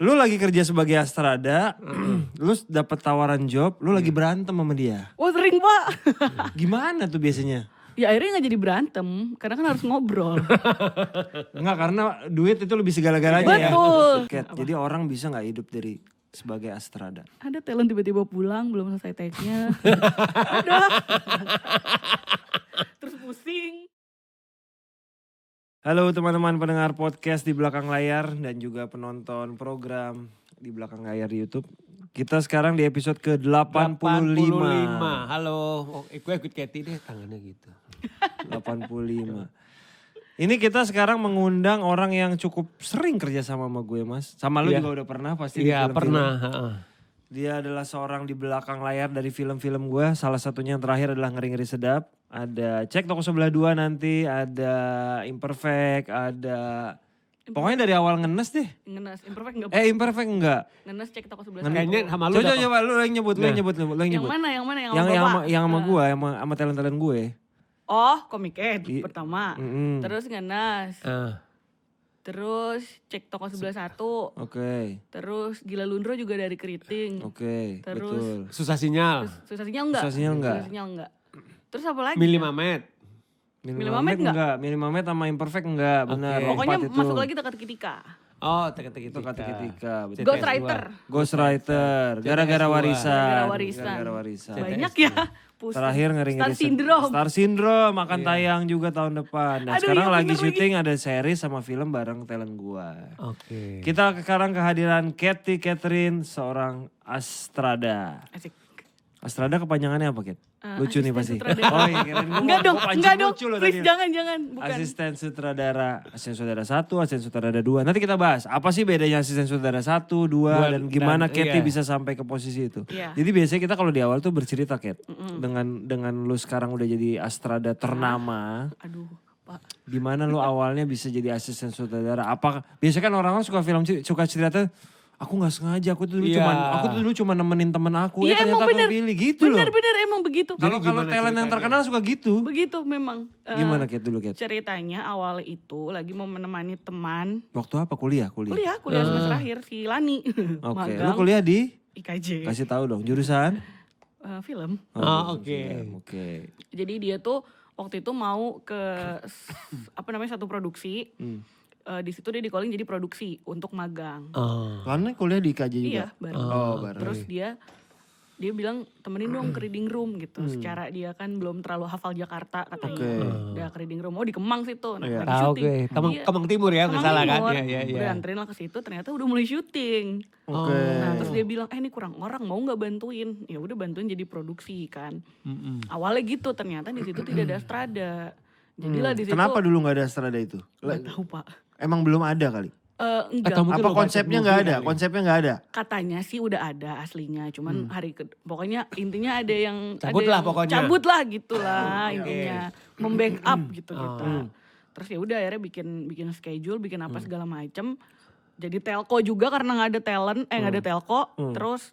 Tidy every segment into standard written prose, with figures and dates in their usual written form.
Lu lagi kerja sebagai Astrada, lu dapet tawaran job, lu lagi berantem sama dia. Oh sering Pak. Gimana tuh biasanya? Ya akhirnya gak jadi berantem, karena kan harus ngobrol. Enggak, karena duit itu lebih segala-galanya ya. Betul. Kat, jadi orang bisa gak hidup dari sebagai Astrada? Ada talent tiba-tiba pulang, belum selesai take-nya. Udah. Terus pusing. Halo teman-teman pendengar podcast di belakang layar dan juga penonton program di belakang layar di YouTube. Kita sekarang di episode ke-85. 85. Halo, gue ikut Katy deh tangannya gitu. 85. Ini kita sekarang mengundang orang yang cukup sering kerja sama gue, Mas. Sama lu Iya. juga udah pernah pasti di Iya film-film. pernah. Dia adalah seorang di belakang layar dari film-film gue. Salah satunya yang terakhir adalah Ngeri-Ngeri Sedap. Ada Cek Toko Sebelah 2 nanti, ada Imperfect, ada... Pokoknya dari awal ngenes deh. Ngenes, imperfect enggak? Imperfect enggak. Ngenes cek toko sebelah Kayaknya sana. sama lu Coba lu yang nyebut, lu yang nyebut. Yang mana? Yang mana? Yang sama gue, sama talent-talent gue. Oh, Comic Ed pertama. Mm-mm. Terus Ngenes. Terus Cek Toko Sebelah Satu. Oke. Terus Gila Lundro juga dari Keriting. Oke, Terus- betul. Susah sinyal. Susah sinyal enggak? Susah sinyal enggak? Susah sinyal enggak. Terus apa lagi? Milimamet. Milimamet enggak? Milimamet sama Imperfect enggak, benar. Oke. Pokoknya Lompat itu. masuk lagi Teka Ketika. Oh, teka-teki Itu kata ketika. betul. Ghostwriter. Ghostwriter, gara-gara warisan. Gara-gara warisan. Gara-gara warisan. Banyak ya. Pusing. Terakhir Ngeri-Ngeri Star Syndrome. Star Syndrome akan tayang juga tahun depan. Nah Aduh, sekarang iya lagi bener syuting ada series sama film bareng talent gua. Oke. Kita sekarang kehadiran Katy Catherine, seorang Astrada. Asik. Astrada kepanjangannya apa, Kat? Lucu nih pasti. asisten sutradara. Oh iya, kirain gua Enggak mau dong, pancing enggak dong. lucu loh Please tadi. jangan, bukan. Asisten sutradara 1, asisten sutradara 2. Nanti kita bahas apa sih bedanya asisten sutradara 1, 2 dan gimana Katy iya. bisa sampai ke posisi itu. Iya. Jadi biasanya kita kalau di awal tuh bercerita Kat. Dengan lu sekarang udah jadi Astrada ternama. Aduh, Pak. Gimana lu awalnya bisa jadi asisten sutradara? Apa biasanya kan orang-orang suka film suka cerita aku nggak sengaja, aku tuh dulu cuma nemenin temen aku, Iya, ternyata emang aku bener. pilih gitu loh. Bener emang begitu. Kalau gimana talent yang ceritanya? terkenal suka gitu. Begitu memang. Gimana Kat dulu Kat? Ceritanya awal itu lagi mau menemani teman. Waktu apa kuliah? Kuliah semester akhir si Lani. Oke, lu Magang kuliah di? IKJ. Kasih tahu dong jurusan. Film. Oh, oke. Oke. Jadi dia tuh waktu itu mau ke satu produksi. Di situ dia di-calling jadi produksi untuk magang. Karena kuliah di IKJ juga. Iya, bareng. Oh, bareng. Terus dia bilang temenin dong ke reading room gitu. Secara dia kan belum terlalu hafal Jakarta katanya. Oke. Udah ke reading room. Oh di Kemang situ. Nah, lagi Tahu syuting. gue. Iya. Kemang Timur ya, nggak Kemang salah kan? Timur. Iya. Udah anterin lah ke situ. Ternyata udah mulai syuting. Oke. Nah terus dia bilang, ini kurang orang, mau nggak bantuin? Ya udah bantuin jadi produksi kan. Awalnya gitu. Ternyata di situ tidak ada Astrada. Jadilah di situ. Kenapa dulu nggak ada Astrada itu? Nggak tahu Pak. Emang belum ada kali? Enggak. Atau mungkin Apa lo baca konsepnya movie nggak ada? kali. Konsepnya nggak ada? Katanya sih udah ada aslinya, cuman pokoknya intinya ada yang Cabut ada lah yang pokoknya. cabut lah gitulah intinya, membackup gitu. Terus ya udah akhirnya bikin schedule, bikin apa segala macem. Jadi telco juga karena nggak ada talent, nggak ada telco. Terus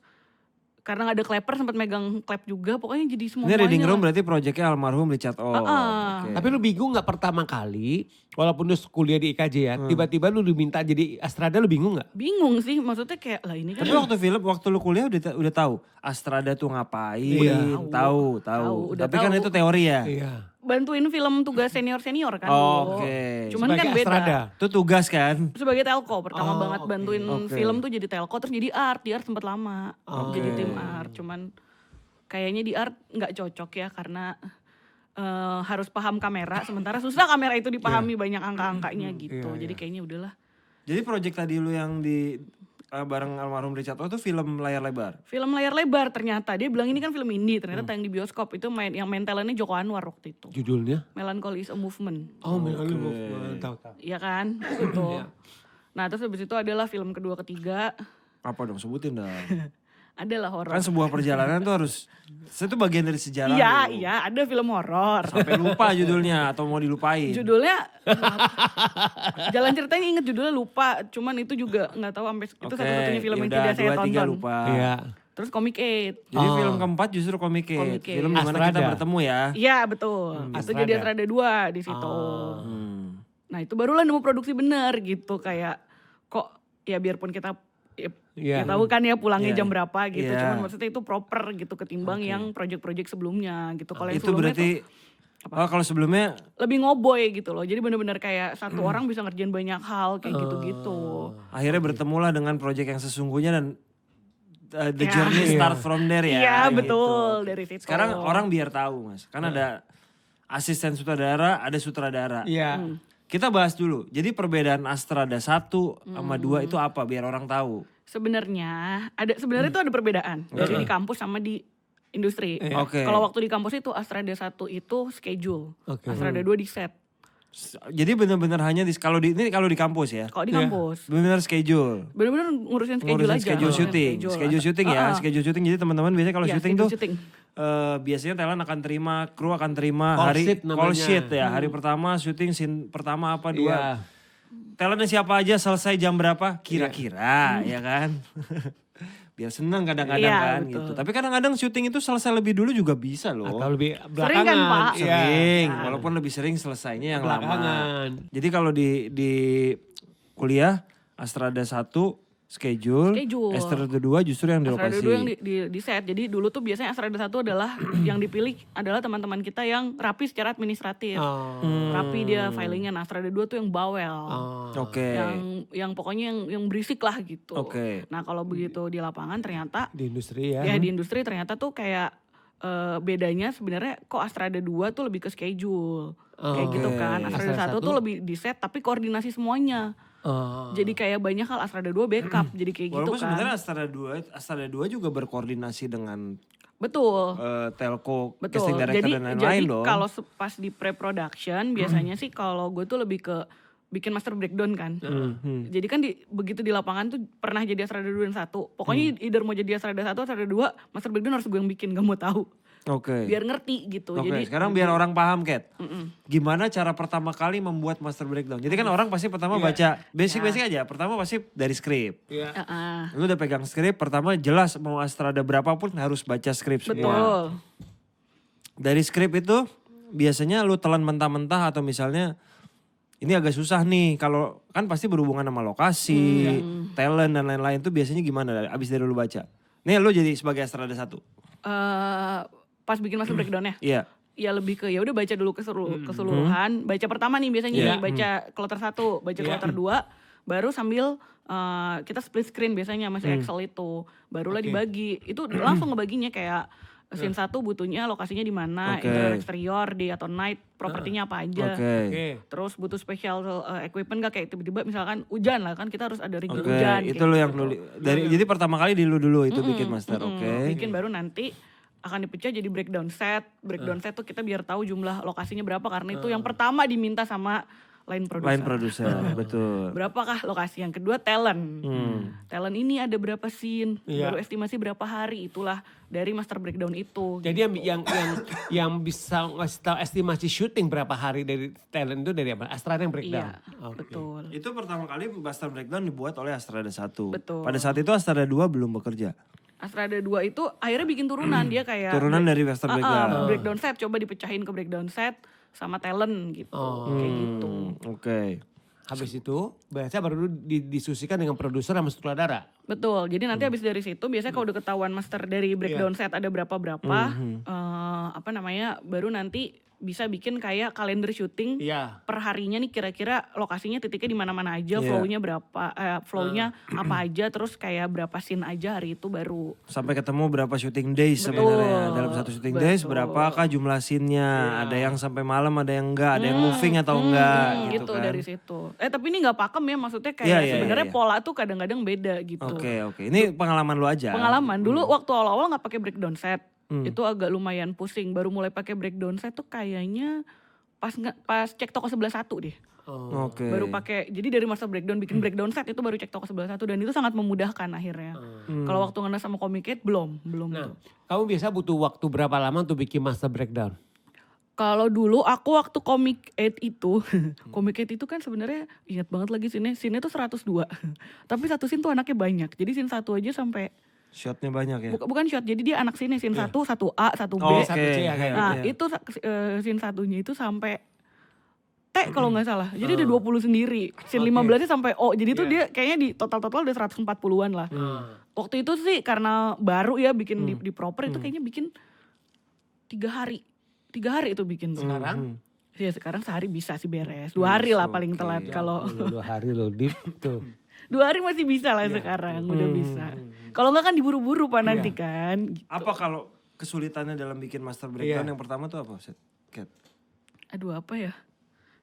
karena nggak ada clapper sempat megang clap juga, pokoknya jadi Ini semuanya. reading room berarti proyeknya almarhum Richard O. Oke. Tapi lu bingung gak pertama kali, walaupun lu kuliah di IKJ ya, tiba-tiba lu diminta jadi Astrada, lu bingung gak? Bingung sih, maksudnya kayak lah ini kan. Tapi waktu lu kuliah udah tahu Astrada tuh ngapain? Iya. Tahu. Udah Tapi kan tahu. itu teori ya. Iya. Bantuin film tugas senior kan dulu. Oke. Cuman Sebagai kan beda. Astrada. Itu tugas kan? Sebagai telco pertama banget oke. bantuin Oke. film tuh jadi telco, terus jadi art. Di art sempat lama jadi tim art, cuman kayaknya di art nggak cocok ya karena harus paham kamera, sementara susah kamera itu dipahami banyak angka-angkanya gitu. Jadi kayaknya udahlah. Jadi proyek tadi lu yang di bareng almarhum Richard O itu film layar lebar? Film layar lebar ternyata, dia bilang ini kan film indie, ternyata tayang di bioskop. Itu yang main talentnya Joko Anwar waktu itu. Judulnya? Melancholy is a Movement. Oh, tahu. Iya kan? Gitu. Nah terus habis itu adalah film kedua ketiga, Apa dong sebutin dong. adalah horor. Kan sebuah perjalanan tuh harus, itu bagian dari sejarah. Iya, ada film horor. Sampai lupa judulnya atau mau dilupain. Judulnya jalan ceritanya inget judulnya lupa, cuman itu juga nggak tahu sampai itu satu-satunya film yang yaudah, tidak saya 2, 3 tonton. lupa. Iya. Terus Comic Aid. Jadi film keempat justru Comic Aid. Comic Aid. Film dimana kita Astrada. bertemu ya. Iya betul. Itu jadi Astrada 2 di situ. Nah itu barulah nemu produksi bener gitu, kayak kok ya biarpun kita ya tahu kan ya pulangnya Iya. jam berapa gitu. Iya. Cuman maksudnya itu proper gitu ketimbang yang project-project sebelumnya gitu. Kalau yang Itu sebelumnya berarti kalau sebelumnya lebih ngoboy gitu loh. Jadi bener-bener kayak satu orang bisa ngerjain banyak hal kayak gitu-gitu. akhirnya bertemulah dengan project yang sesungguhnya dan the Ya. journey start from there ya. Iya gitu. betul dari situ. Sekarang orang biar tahu Mas, kan ada asisten sutradara, ada sutradara. Iya. Kita bahas dulu. Jadi perbedaan Astrada 1 sama 2 itu apa biar orang tahu. Sebenarnya itu ada perbedaan dari di kampus sama di industri. Oke. Kalau waktu di kampus itu Astrada 1 itu schedule, Oke. Astrada 2 di set. Jadi benar-benar hanya di kalau di kampus ya. Kalau di kampus Benar-benar schedule. bener-bener ngurusin schedule Ngurusin aja. schedule syuting. Schedule syuting ya, schedule syuting. Jadi teman-teman biasanya kalau Iya, syuting schedule tuh syuting. biasanya talent akan terima, kru akan terima Call hari sheet namanya. call sheet ya. Hari pertama syuting scene pertama apa dua. Iya. Talentnya siapa aja selesai jam berapa kira-kira ya kan. Biar senang kadang-kadang Iya, kan betul. gitu. Tapi kadang-kadang syuting itu selesai lebih dulu juga bisa loh. Atau lebih Sering belakangan. kan, Pak? Iya. Sering, walaupun lebih sering selesainya yang lama. Belakangan. Jadi kalau di kuliah Astrada 1 schedule, Astrada 2 justru yang di Astrada lokasi. 2 yang di set. Jadi dulu tuh biasanya Astrada 1 adalah yang dipilih adalah teman-teman kita yang rapi secara administratif. Oh. Rapi dia filingnya. Nah, Astrada 2 tuh yang bawel. Oh. Oke. Yang pokoknya yang berisik lah gitu. Oke. Nah, kalau begitu di lapangan ternyata Di industri ya. ya di industri ternyata tuh kayak bedanya sebenarnya kok Astrada 2 tuh lebih ke schedule. Kayak gitu kan. Astrada 1 tuh lebih di set tapi koordinasi semuanya. Oh. Jadi kayak banyak hal Astrada 2 backup. Jadi kayak gitu Walaupun kan. sebenarnya Astrada 2 juga berkoordinasi dengan Betul. telco, Betul. casting director Jadi dan lain-lain dong. kalau pas di pre-production biasanya sih kalau gue tuh lebih ke bikin master breakdown kan. Jadi kan begitu di lapangan tuh pernah jadi Astrada 2 dan 1. Pokoknya either mau jadi Astrada 1 Astrada 2, master breakdown harus gue yang bikin, gak mau tahu. Oke. Biar ngerti gitu. Oke, Jadi sekarang biar orang paham, Kat. Gimana cara pertama kali membuat master breakdown? Jadi kan orang pasti pertama baca basic-basic aja. Pertama pasti dari skrip. Iya. Lu udah pegang skrip, pertama jelas mau Astrada berapapun harus baca skrip semua. betul. Dari skrip itu biasanya lu telan mentah-mentah atau misalnya ini agak susah nih kalau kan pasti berhubungan sama lokasi, talent dan lain-lain tuh biasanya gimana abis dari lu baca? Nih lu jadi sebagai Astrada 1. Pas bikin master breakdownnya. Iya. Ya lebih ke ya udah baca dulu keseluruhan. Baca pertama nih biasanya Iya. nih, baca kloter 1, baca kloter 2, baru sambil kita split screen biasanya masih Excel itu. Barulah dibagi. Itu langsung ngebaginya kayak scene 1 butuhnya lokasinya di mana, Oke. interior eksterior, day atau night, propertinya apa aja. Oke. Oke. Terus butuh special equipment gak kayak tiba-tiba misalkan hujan lah kan kita harus ada rig Oke, hujan. itu kayak lu yang gitu. jadi pertama kali di lu dulu itu bikin master, oke. Bikin baru nanti akan dipecah jadi breakdown set. Breakdown set tuh kita biar tahu jumlah lokasinya berapa karena itu yang pertama diminta sama line producer. Lain produser, betul. Berapakah lokasi? Yang kedua talent. Talent ini ada berapa scene, Iya. baru estimasi berapa hari, itulah dari master breakdown itu. Jadi yang bisa ngasih tahu estimasi syuting berapa hari dari talent itu dari apa? Astrada yang breakdown. Iya, Oke. betul. Itu pertama kali master breakdown dibuat oleh Astrada 1. Betul. Pada saat itu Astrada 2 belum bekerja. Astrada 2 itu akhirnya bikin turunan dia kayak Turunan dari master breakdown. breakdown set, coba dipecahin ke breakdown set sama talent gitu. Kayak gitu. Oke. Habis itu biasanya baru disusikan dengan produser sama sutradara. Betul. Jadi nanti habis dari situ biasanya kalau udah ketahuan master dari breakdown set ada berapa-berapa, baru nanti bisa bikin kayak kalender syuting Iya. per harinya nih kira-kira lokasinya titiknya di mana-mana aja, flow-nya berapa, flow-nya apa aja, terus kayak berapa scene aja hari itu baru. Sampai ketemu berapa shooting days sebenarnya. Dalam satu shooting days berapakah jumlah scene-nya? Ada yang sampai malam, ada yang enggak, ada yang moving atau enggak gitu Gitu kan. dari situ. Tapi ini nggak pakem ya, maksudnya kayak Iya, iya, sebenarnya iya. pola tuh kadang-kadang beda gitu. Oke. Ini pengalaman lu aja. Pengalaman dulu waktu awal-awal nggak pakai breakdown set, itu agak lumayan pusing. Baru mulai pakai breakdown set tuh kayaknya pas cek toko sebelah satu deh. Oke. Baru pakai, jadi dari master breakdown bikin breakdown set itu baru cek toko sebelah satu dan itu sangat memudahkan akhirnya. Kalau waktu ngenes sama Comicate belum Nah, tuh. kamu biasa butuh waktu berapa lama untuk bikin master breakdown? Kalau dulu aku waktu Comicate itu, Comicate itu kan sebenarnya ingat banget lagi scene tuh 102. Tapi satu scene tuh anaknya banyak. Jadi scene satu aja sampai Shotnya banyak ya. bukan shot. Jadi dia anak scene 1, 1A, 1B. Oke. Satu C ya kayak Nah, gitu ya. itu scene satunya itu sampai T kalau nggak salah. Jadi ada 20 sendiri. Scene 15-nya sampai O. Jadi tuh dia kayaknya di total udah 140-an lah. Waktu itu sih karena baru ya bikin di proper itu kayaknya bikin 3 hari. 3 hari itu bikin tuh. Sekarang? Ya sekarang sehari bisa sih beres. 2 hari lah paling telat kalau 2 hari loh Dip tuh. 2 hari masih bisa lah sekarang. Udah bisa. Kalau nggak kan diburu-buru Pak nanti kan. Gitu. Apa kalau kesulitannya dalam bikin master breakdown yang pertama tuh apa, Kat? Aduh apa ya?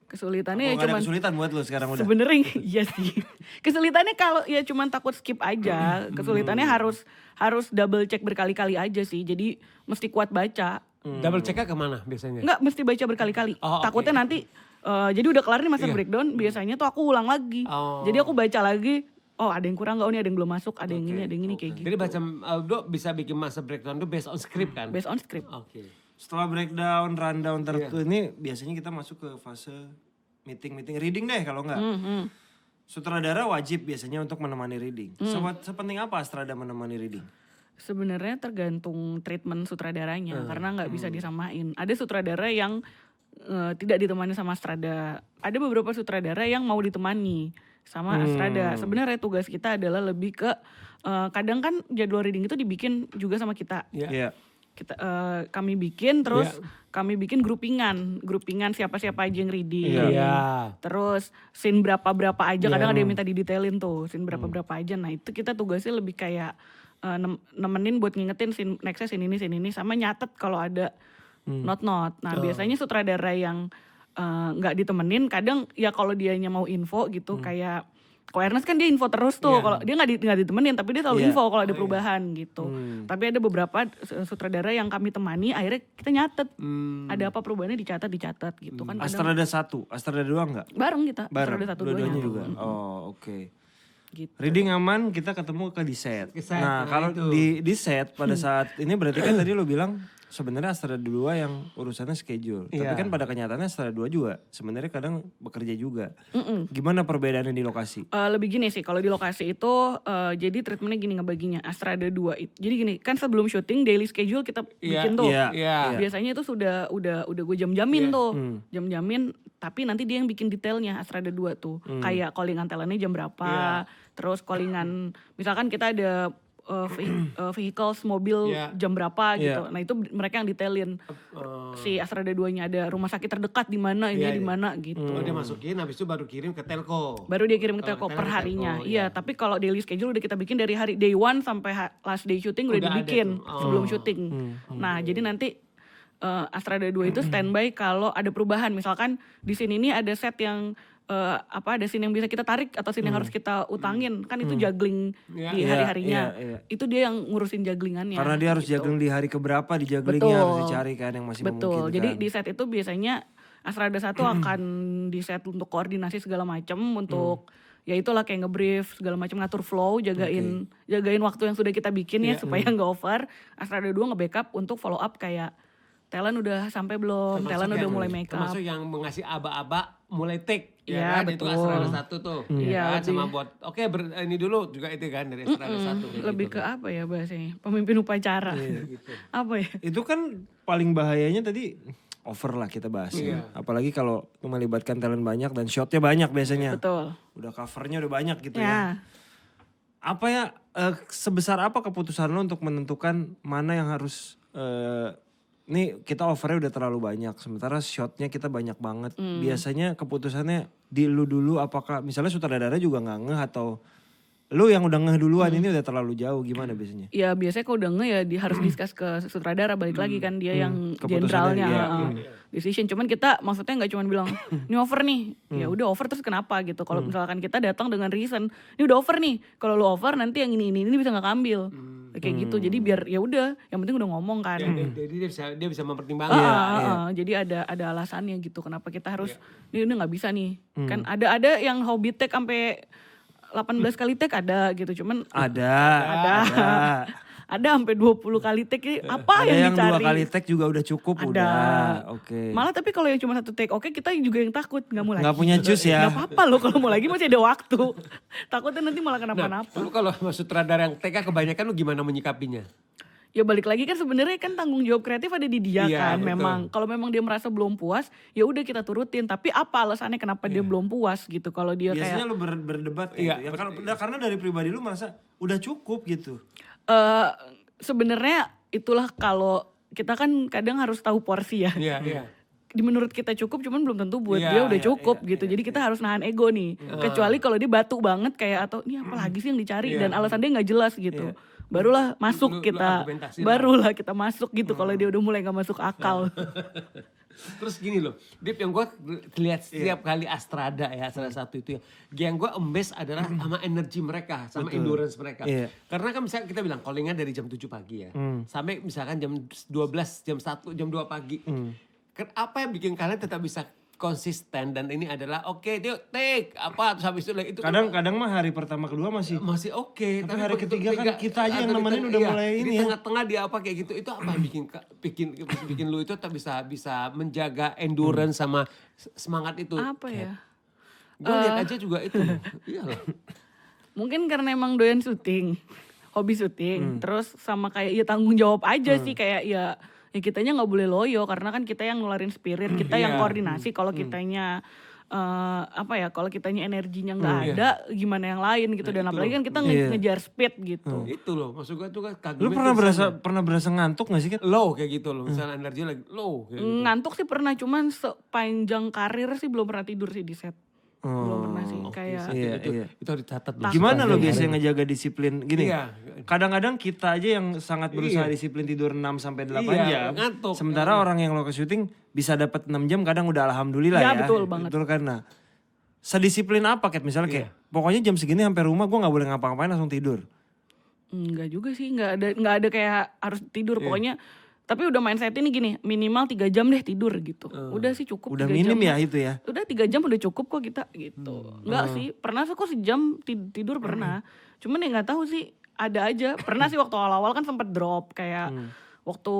Kesulitannya Apa ya nggak ada cuman kesulitan buat lo sekarang udah? sebenarnya iya sih. Kesulitannya kalau ya cuman takut skip aja. Kesulitannya harus double check berkali-kali aja sih. Jadi mesti kuat baca. Double check-nya kemana biasanya? Enggak mesti baca berkali-kali. Oh, Takutnya nanti jadi udah kelar nih master breakdown, biasanya tuh aku ulang lagi. Jadi aku baca lagi, oh ada yang kurang enggak, oh ini ada yang belum masuk, ada yang ini kayak gitu. Jadi macam Aldo bisa bikin masa breakdown itu based on script kan? Based on script. Oke. Setelah breakdown, rundown tertentu ini biasanya kita masuk ke fase meeting reading deh kalau enggak. Sutradara wajib biasanya untuk menemani reading. Sepenting apa Astrada menemani reading? Sebenarnya tergantung treatment sutradaranya karena nggak bisa disamain. Ada sutradara yang tidak ditemani sama Astrada. Ada beberapa sutradara yang mau ditemani sama Astrada. Sebenarnya tugas kita adalah lebih ke kadang kan jadwal reading itu dibikin juga sama kita. Iya. Kami bikin terus kami bikin groupingan siapa-siapa aja yang reading. Terus scene berapa aja kadang ada yang minta didetailin tuh scene berapa aja. Nah itu kita tugasnya lebih kayak nemenin buat ngingetin nextnya scene ini sama nyatet kalau ada not. Nah biasanya sutradara yang nggak ditemenin kadang ya kalau dianya mau info gitu kayak Ko Ernest kan dia info terus tuh kalau dia nggak ditemenin tapi dia selalu info kalau ada perubahan gitu. Tapi ada beberapa sutradara yang kami temani akhirnya kita nyatet ada apa perubahannya dicatat gitu kan. Astrada 1, Astrada 2 enggak? Bareng kita. Bareng, Astrada 1 dua-duanya 2 juga. Oh oke. Gitu. Reading aman, kita ketemu di set. Set, Nah kalau di set pada saat ini berarti kan tadi lo bilang sebenarnya Astrada 2 yang urusannya schedule. Tapi kan pada kenyataannya Astrada 2 juga sebenarnya kadang bekerja juga. Gimana perbedaannya di lokasi? Lebih gini sih, kalau di lokasi itu jadi treatmentnya gini ngebaginya. Astrada 2 jadi gini, kan sebelum syuting daily schedule kita bikin tuh. Biasanya itu udah gue jam-jamin tuh. Jam-jamin, tapi nanti dia yang bikin detailnya Astrada 2 tuh. Kayak callingan talentnya jam berapa, terus callingan misalkan kita ada vehicles mobil jam berapa gitu. Nah itu mereka yang detailin. Si Astrada 2-nya ada rumah sakit terdekat di mana, ini di mana gitu. Oh dia masukin habis itu baru kirim ke telco. Baru dia kirim ke telco per harinya. Iya, tapi kalau daily schedule udah kita bikin dari hari day 1 sampai last day syuting udah dibikin sebelum syuting. Nah, jadi nanti Astrada 2 itu standby kalau ada perubahan. Misalkan di sini ini ada set yang ada scene yang bisa kita tarik atau scene yang harus kita utangin, kan itu juggling di hari-harinya. Itu dia yang ngurusin jugglingannya. Karena dia harus juggling di hari keberapa, di jugglingnya harus dicari kan yang masih memungkinkan. Jadi di set itu biasanya Astrada 1 akan di set untuk koordinasi segala macam, untuk ya itulah kayak ngebrief segala macam, ngatur flow, jagain waktu yang sudah kita bikin ya supaya nggak over. Astrada 2 nge-backup untuk follow up kayak talent udah sampai belum, talent udah mulai make up. Termasuk yang mengasih aba-aba mulai take. Iya, kan? Itu betul. Astrada 1 tuh. Iya, kan? Sama buat ini dulu juga itu kan dari Astrada 1. Lebih ke apa ya bahasanya? Pemimpin upacara. Gitu. Apa ya? Itu kan paling bahayanya tadi over lah kita bahas. Apalagi kalau melibatkan talent banyak dan shotnya banyak biasanya. Betul. Udah covernya udah banyak gitu ya. Apa ya, sebesar apa keputusan lo untuk menentukan mana yang harus... Nih kita overnya udah terlalu banyak, sementara shotnya kita banyak banget. Biasanya keputusannya di lu dulu, apakah misalnya sutradara juga nggak ngeh atau lu yang udah ngeh duluan ini udah terlalu jauh, gimana biasanya? Ya biasanya kalau udah ngeh ya harus discuss ke sutradara, balik lagi kan dia yang Keputusannya jenderalnya. dia. Decision, cuman kita maksudnya nggak cuma bilang ini over nih, ya udah over terus kenapa gitu. Kalau misalkan kita datang dengan reason, ini udah over nih, kalau lu over nanti yang ini bisa nggak ambil. Kayak gitu, jadi biar ya udah, yang penting udah ngomong kan. Jadi dia bisa mempertimbangkan. Jadi ada alasannya gitu, kenapa kita harus ini nggak bisa nih. Kan ada yang hobi take sampai 18 kali take ada gitu, cuman Ada sampai 20 kali take, apa ada yang Ada dicari? yang 2 kali take juga udah cukup, Ada. udah. Oke. Malah tapi kalau yang cuma 1 take, kita juga yang takut nggak mau lagi. Nggak punya cus ya. Nggak apa-apa loh kalau mau lagi masih ada waktu. Takutnya nanti malah kenapa-napa. Lu kalau sutradara yang TK kebanyakan lu gimana menyikapinya? ya balik lagi kan sebenarnya kan tanggung jawab kreatif ada di dia Iya, kan betul. memang. Kalau memang dia merasa belum puas, ya udah kita turutin. Tapi apa alasannya kenapa dia belum puas gitu? Kalau dia Biasanya kayak lu berdebat kayak Iya, gitu. Ya karena dari pribadi lu merasa udah cukup gitu. sebenarnya itulah kalau kita kan kadang harus tahu porsi ya. Iya, iya. Di menurut kita cukup cuman belum tentu buat Iya, dia udah iya, cukup gitu. Jadi kita harus nahan ego nih. Kecuali kalau dia batu banget kayak atau ini apa lagi sih yang dicari dan alasan dia nggak jelas gitu. Barulah masuk Lu kita. argumentasi lah. Barulah kita masuk gitu kalau dia udah mulai nggak masuk akal. Terus gini loh, Dip, yang gue lihat setiap kali Astrada ya, salah satu itu yang gue embes adalah sama energi mereka, sama endurance mereka. Iya. Karena kan misalnya kita bilang callingan dari jam 7 pagi ya, sampai misalkan jam 12, jam 1, jam 2 pagi. Apa yang bikin kalian tetap bisa konsisten dan ini adalah oke, yuk take apa terus habis itu kan Kadang-kadang mah hari pertama kedua masih masih oke, Tapi hari begitu ketiga kan kita aja yang atau di nemenin tengah- udah iya, mulai ini di ya. tengah-tengah dia apa kayak gitu, itu apa yang bikin lu itu tetap bisa menjaga endurance sama semangat itu. Apa ya? Gue lihat aja juga itu. Iyalah. Mungkin karena emang doyan syuting, hobi syuting, terus sama kayak ya tanggung jawab aja sih kayak ya kitanya nggak boleh loyo karena kan kita yang ngeluarin spirit, kita yang Iya. koordinasi. Kalau kitanya kalau kitanya energinya nggak ada, gimana yang lain gitu. Dan itu apalagi kan kita Iya. ngejar speed gitu. Itu loh, maksud gue tuh kan Lu kagumnya pernah berasa ngantuk gak sih Kat? low kayak gitu loh, misalnya energi lagi low kayak gitu. Ngantuk sih pernah, cuman sepanjang karir sih belum pernah tidur sih di set. Belum pernah sih kayak. Iya, itu, iya. itu harus dicatat loh. Gimana lo biasanya ngejaga disiplin gini? Iya. Kadang-kadang kita aja yang sangat berusaha disiplin tidur 6 sampai 8 Iya, jam. ngantuk. Sementara orang yang lo ke syuting bisa dapat 6 jam kadang udah alhamdulillah Iya, ya. betul banget. Betul kan? Nah, sedisiplin apa Kat? Misalnya kayak pokoknya jam segini sampai rumah gue gak boleh ngapa-ngapain langsung tidur. Enggak juga sih, nggak ada kayak harus tidur pokoknya. Tapi udah mindset ini gini, minimal 3 jam deh tidur gitu. Udah sih cukup. Udah 3 minim jam. ya itu ya. Udah 3 jam udah cukup kok kita gitu. Enggak sih, pernah sih kok sejam tidur pernah. Cuman ya nggak tahu sih, ada aja. Pernah sih waktu awal-awal kan sempet drop kayak waktu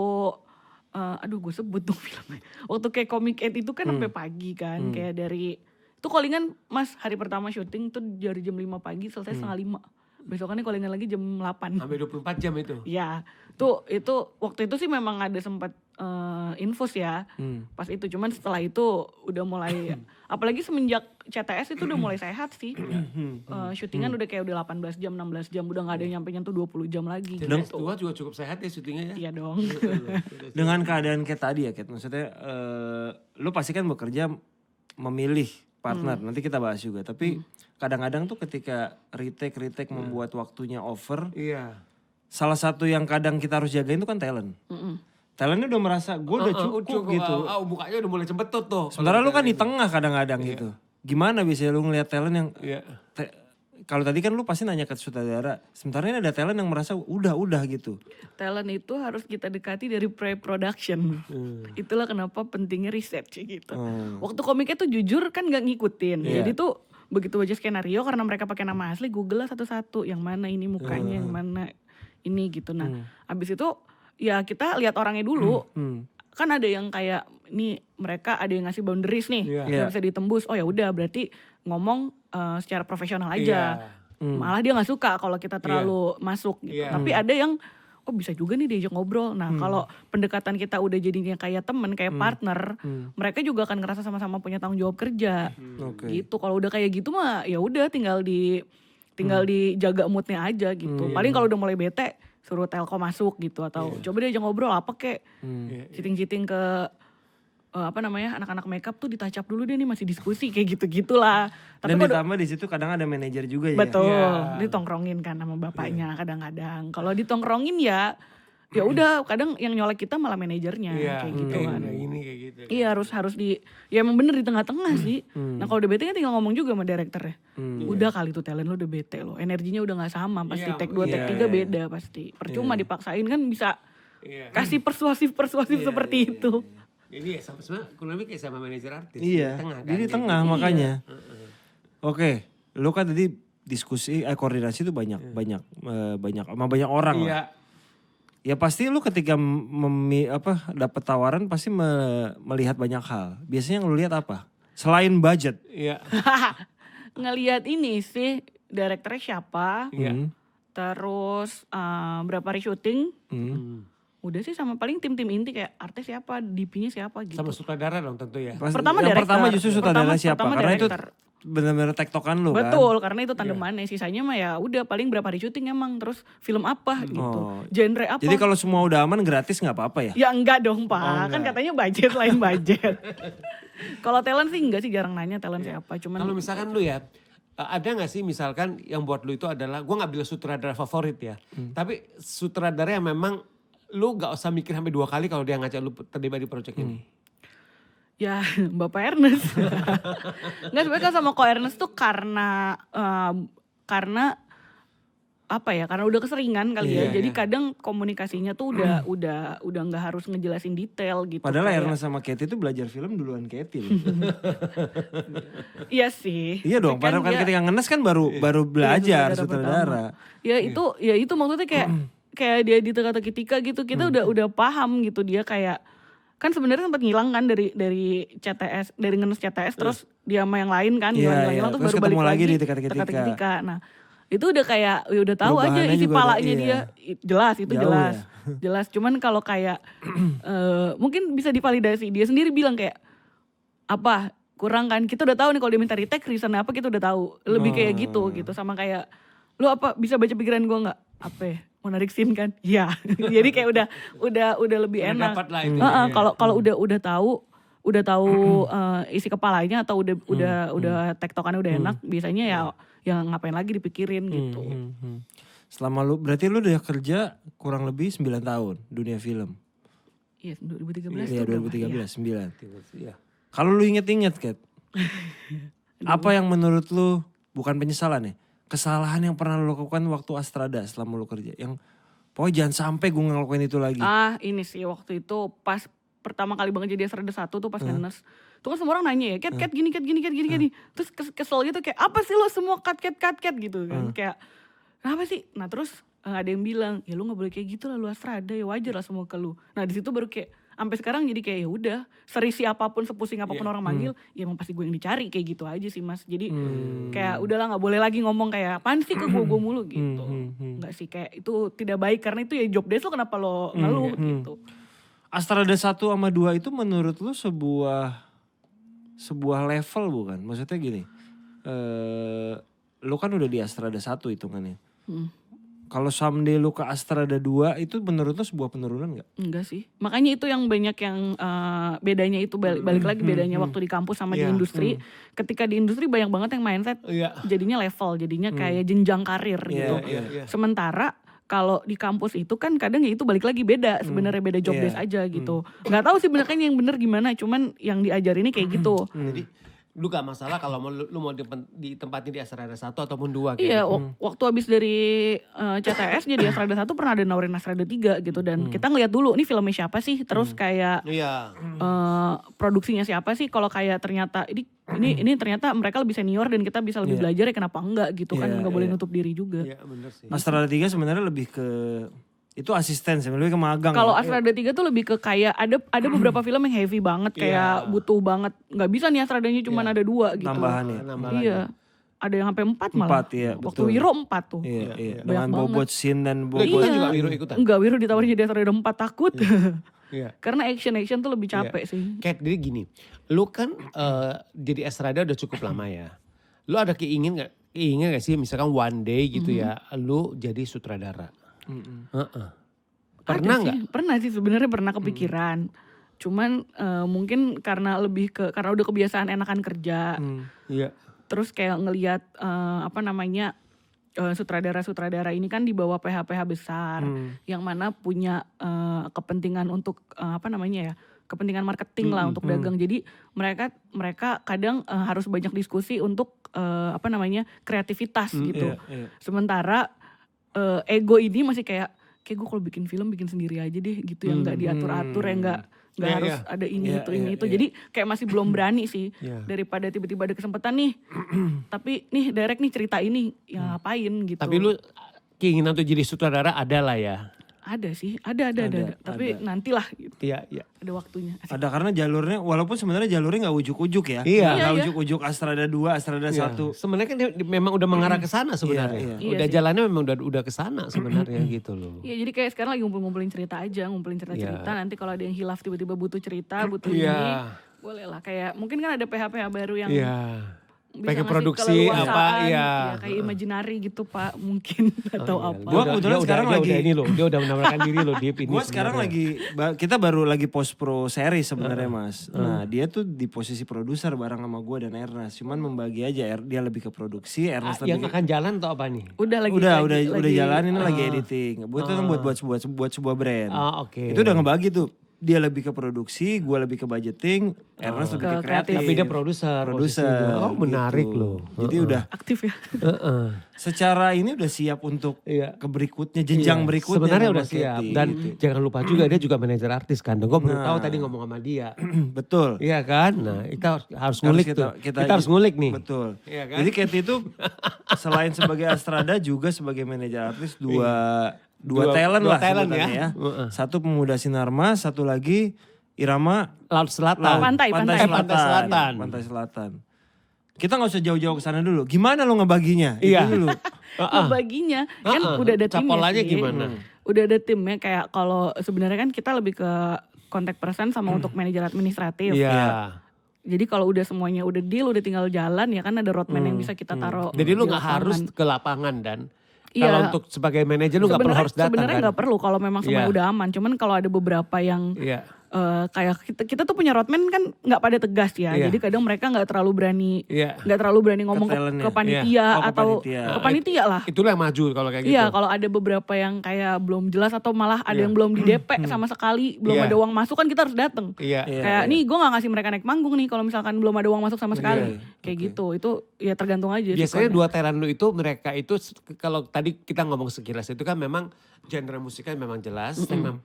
aduh gue sebut dong filmnya. Waktu kayak Comic 8 itu kan sampai pagi kan, kayak dari itu callingan Mas hari pertama syuting tuh dari jam 5 pagi selesai setengah 5. Besokannya callingan lagi jam 8. Sampai 24 jam itu. Ya, tuh itu waktu itu sih memang ada sempat infus ya. Pas itu cuman setelah itu udah mulai apalagi semenjak CTS itu udah mulai sehat sih. Syutingan udah kayak udah 18 jam, 16 jam, udah nggak ada yang nyampe nyentuh 20 jam lagi Dan gitu. S2 juga cukup sehat ya syutingnya ya. Iya dong. Dengan keadaan kayak tadi ya Kat. Maksudnya lu pasti kan bekerja memilih partner. Nanti kita bahas juga. Tapi kadang-kadang tuh ketika retake membuat waktunya over. Iya. Salah satu yang kadang kita harus jagain itu kan talent. Talentnya udah merasa gue udah cukup gitu. Mukanya udah mulai cembetut tuh. Sementara lu kan di tengah kadang-kadang gitu. Gimana biasanya lu ngeliat talent yang Iya. kalau tadi kan lu pasti nanya ke sutradara. Sementara ini ada talent yang merasa udah gitu. Talent itu harus kita dekati dari pre-production. Itulah kenapa pentingnya research gitu. Waktu komiknya tuh jujur kan nggak ngikutin. Jadi tuh begitu baca skenario karena mereka pakai nama asli, Google lah satu-satu yang mana ini mukanya, yang mana ini gitu. Nah, abis itu ya kita lihat orangnya dulu. Kan ada yang kayak nih mereka ada yang ngasih boundaries nih, nggak bisa ditembus. Oh ya udah berarti ngomong secara profesional aja. Malah dia nggak suka kalau kita terlalu masuk gitu. Tapi ada yang oh bisa juga nih diajak ngobrol. Nah kalau pendekatan kita udah jadinya kayak temen, kayak partner, mereka juga akan ngerasa sama-sama punya tanggung jawab kerja. Gitu. Kalau udah kayak gitu mah ya udah tinggal dijaga moodnya aja gitu. Paling kalau udah mulai bete suruh telco masuk gitu atau coba diajak ngobrol apa kek. Citing-citing ke anak-anak makeup tuh ditacap dulu deh nih masih diskusi kayak gitu-gitulah. Tapi Dan ditambah di situ kadang ada manajer juga ya. betul, ditongkrongin kan sama bapaknya kadang-kadang. Kalau ditongkrongin ya udah kadang yang nyolek kita malah manajernya kayak gitu kan. Ini kayak gitu. Iya harus ya emang bener di tengah-tengah sih. Nah kalau udah bete kan tinggal ngomong juga sama direkturnya. Udah kali tuh talent lu udah bete lo, energinya udah nggak sama pasti take 2 take 3 beda pasti. Percuma dipaksain kan bisa kasih persuasif seperti itu. Ini ya sama kurang lebih kayak sama manajer artis. Iya, jadi di tengah makanya. Oke, lu kan tadi diskusi, koordinasi itu banyak sama banyak orang lah. Iya. Ya pasti lu ketika dapat tawaran pasti melihat banyak hal. Biasanya yang lu lihat apa? Selain budget. Iya. Ngelihat ini sih direkturnya siapa, terus berapa hari syuting, Udah sih sama paling tim-tim inti kayak artis siapa, DP-nya siapa gitu. Sama sutradara dong tentu ya. Pertama yang director. pertama justru sutradara siapa? Pertama Karena director. itu benar-benar tektokan lu kan. Betul, karena itu tandemannya. Sisanya mah ya udah paling berapa hari syuting emang, terus film apa gitu. Oh. Genre apa. Jadi kalau semua udah aman gratis nggak apa-apa ya? Ya enggak dong Pak, kan enggak. katanya budget lain budget. Kalau talent sih enggak sih, jarang nanya talent siapa. Cuman Kalau misalkan lu ya, ada gak sih misalkan yang buat lu itu adalah, gue gak bilang sutradara favorit ya. Tapi sutradara yang memang lu gak usah mikir sampai 2 kali kalau dia ngajak lu terlibat di proyek ini. ya Bapak Ernest. Enggak, sebenarnya kan sama Ko Ernest tuh karena apa ya, karena udah keseringan kali ya. Jadi kadang komunikasinya tuh udah nggak harus ngejelasin detail gitu. Padahal kayak- Ernest sama Katy itu belajar film duluan Katy loh. Iya sih. Iya dong, padahal kan dia- ketika ngenes kan baru belajar sutradara sutradara. Ya itu maksudnya kayak dia di teka-teki tika gitu, kita udah paham gitu, dia kayak kan sebenarnya sempat ngilang kan dari CTS, dari ngenes CTS terus dia sama yang lain kan Iya, hilang iya. terus Terus baru balik ketemu lagi lagi di Teka-teki Tika. Tika. Nah, itu udah kayak ya udah tahu aja Perubahannya isi juga palanya udah, dia. Jelas itu Jauh jelas. ya. Jelas, cuman kalau kayak mungkin bisa divalidasi, dia sendiri bilang kayak apa kurang kan, kita udah tahu nih kalau dia minta retake reason apa kita udah tahu, lebih kayak gitu sama kayak lu apa bisa baca pikiran gue nggak, apa ya, mau narik scene kan, iya. Jadi kayak udah lebih Udah enak. dapat lah itu. Kalau udah tahu isi kepalanya atau udah tektokannya udah enak, biasanya ya ngapain lagi dipikirin gitu. Selama lu, berarti lu udah kerja kurang lebih 9 tahun dunia film. Iya 2013 Iya tuh udah, 2013, 9. Iya. Kalau lu inget-inget Kat, apa yang menurut lu, bukan penyesalan ya, kesalahan yang pernah lu lakukan waktu Astrada selama lu kerja? Yang pokoknya jangan sampai gue ngelakuin itu lagi. Ini sih waktu itu pas pertama kali banget jadi Astrada 1 tuh pas ngenes. Tuh kan semua orang nanya ya, Kat gini. Terus kesel gitu kayak apa sih lo semua cut gitu kan. Kayak kenapa sih? Nah terus ada yang bilang, ya lu gak boleh kayak gitu lah, lu Astrada ya wajar lah semua ke lu. Nah di situ baru kayak sampai sekarang jadi kayak ya udah, serisi apapun, sepusing apapun orang manggil, ya emang pasti gue yang dicari, kayak gitu aja sih Mas. Jadi kayak udahlah gak boleh lagi ngomong kayak apaan sih ke gue mulu gitu. Enggak sih, kayak itu tidak baik karena itu ya job desk lo, kenapa lo ngeluh gitu. Astrada 1 sama 2 itu menurut lu sebuah level bukan? Maksudnya gini, lu kan udah di Astrada 1 hitungannya. Kalau someday lu ke Astrada 2 itu menurut lu sebuah penurunan gak? Enggak sih. Makanya itu yang banyak yang bedanya itu balik lagi bedanya waktu di kampus sama di industri. Ketika di industri banyak banget yang mindset jadinya level, jadinya kayak jenjang karir gitu. Sementara kalau di kampus itu kan kadang ya itu balik lagi beda, sebenarnya beda job desk aja gitu. Nggak tahu sih benernya yang bener gimana, cuman yang diajarinnya kayak gitu. Jadi lu gak masalah kalau lu mau ditempatin di Astrada 1 ataupun 2 Iya, waktu habis dari CTS jadi Astrada 1 pernah ada nawarin Astrada 3 gitu, dan kita ngeliat dulu nih filmnya siapa sih, terus kayak produksinya siapa sih, kalau kayak ternyata ini ternyata mereka lebih senior dan kita bisa lebih belajar ya kenapa enggak gitu kan, nggak boleh nutup diri juga. Iya bener sih. Astrada 3 sebenarnya lebih ke, itu asisten sih, lebih ke magang. Kalau ya? Astrada 3 tuh lebih ke kayak ada beberapa film yang heavy banget, kayak butuh banget, nggak bisa nih Astradanya cuma ada 2 gitu. Tambahannya. Iya. Ada yang sampai 4 malah. 4 ya, Waktu betul. Wiro 4 tuh. Iya. Banyak Dengan bobot banget. scene dan Lu bobot. ikutan juga Wiro ikutan? Enggak, Wiro ditawarin jadi Astrada 4 takut. Iya. Karena action tuh lebih capek sih. Kayak jadi gini, lu kan jadi Astrada udah cukup lama ya. Lu ada keinginan gak sih misalkan one day gitu ya, lu jadi sutradara? Pernah Ada nggak? sih, pernah sih sebenarnya, pernah kepikiran. Cuman mungkin karena udah kebiasaan enakan kerja. Iya. Terus kayak ngelihat sutradara-sutradara ini kan di bawah PH-PH besar yang mana punya kepentingan untuk kepentingan marketing lah untuk dagang. Jadi mereka kadang harus banyak diskusi untuk kreativitas gitu. Iya. Sementara ego ini masih kayak gue kalau bikin film bikin sendiri aja deh gitu, yang nggak diatur-atur, yang nggak harus ada ini itu. Jadi kayak masih belum berani sih. Daripada tiba-tiba ada kesempatan nih, tapi nih direct nih cerita ini, ya ngapain gitu. Tapi lu keinginan untuk jadi sutradara ada lah ya? Ada sih, ada. Tapi nantilah gitu. Iya. ada waktunya. Asik. Ada karena jalurnya, walaupun sebenarnya jalurnya nggak ujuk-ujuk ya. Iya. Nggak Iya. ujuk-ujuk Astrada 2, Astrada 1. Sebenarnya kan dia memang udah mengarah ke sana sebenarnya. Iya, iya. Udah Iya sih. jalannya memang udah ke sana sebenarnya gitu loh. Iya jadi kayak sekarang lagi ngumpulin cerita aja, ngumpulin cerita-cerita. Nanti kalau ada yang hilaf tiba-tiba butuh cerita, butuh Iya. ini, boleh lah. Kayak mungkin kan ada PH-PH baru yang Iya. bisa Pengen ngasih produksi keleluasaan, apa, iya. ya, kayak imaginary gitu Pak mungkin atau apa. Gua kebetulan sekarang dia lagi- udah ini loh, dia udah menawarkan diri loh Deep ini. Gue sekarang sebenarnya. kita baru lagi post pro series sebenarnya Mas. Nah dia tuh di posisi produser bareng sama gue dan Ernest. Cuman membagi aja, dia lebih ke produksi, Ernest yang lebih ke... akan jalan atau apa nih? Udah lagi Udah jalan ini lagi editing. Gue tuh kan buat sebuah brand. Oke. Itu udah ngebagi tuh. Dia lebih ke produksi, gue lebih ke budgeting, Ernest lebih ke Ke kreatif. kreatif. Tapi dia produser. posisinya. Oh menarik gitu. loh. Jadi udah aktif ya. Heeh. secara ini udah siap untuk Iya. ke berikutnya, jenjang Iya, berikutnya. sebenarnya sama udah siap. Katy, Dan gitu. jangan lupa juga dia juga manajer artis kan. Gue baru tahu tadi ngomong sama dia. Betul. Iya kan? Nah kita harus ngulik tuh. Kita harus ngulik nih. Betul. Iya kan? Jadi Katy itu selain sebagai Astrada juga sebagai manajer artis dua talent dua lah talent sebutannya ya. ya. Satu Pemuda Sinarmas, satu lagi Irama Laut Selatan. Pantai. Pantai Selatan. Pantai Selatan. Kita nggak usah jauh-jauh ke sana dulu. Gimana lo ngebaginya? Iya. Itu dulu. Baginya kan udah ada timnya Capolanya sih. gimana? Udah ada timnya kayak kalau sebenarnya kan kita lebih ke contact person sama untuk manajer administratif. Iya. Jadi kalau udah semuanya udah deal, udah tinggal jalan ya kan ada roadman yang bisa kita taruh. Jadi lu di nggak lapangan. harus ke lapangan dan Iya. kalau untuk sebagai manajer lu nggak perlu harus datang Sebenarnya kan? nggak perlu kalau memang semuanya Iya. udah aman. Cuman kalau ada beberapa yang Iya. kayak kita tuh punya roadman kan nggak pada tegas ya. Iya. Jadi kadang mereka nggak terlalu berani Iya. ngomong talentnya. ke panitia Iya. Oh, ke atau panitia. ke panitia lah. Itulah yang maju kalau kayak gitu. Iya, kalau ada beberapa yang kayak belum jelas atau malah ada yang belum di DP sama sekali, belum Iya. ada uang masuk kan kita harus datang. Iya. Iya. Kayak nih gue gak ngasih mereka naik manggung nih kalau misalkan belum ada uang masuk sama sekali. Kayak gitu, itu ya tergantung aja. Biasanya sikonnya. dua talent lu itu mereka itu kalau tadi kita ngomong sekilas itu kan memang genre musiknya memang jelas, memang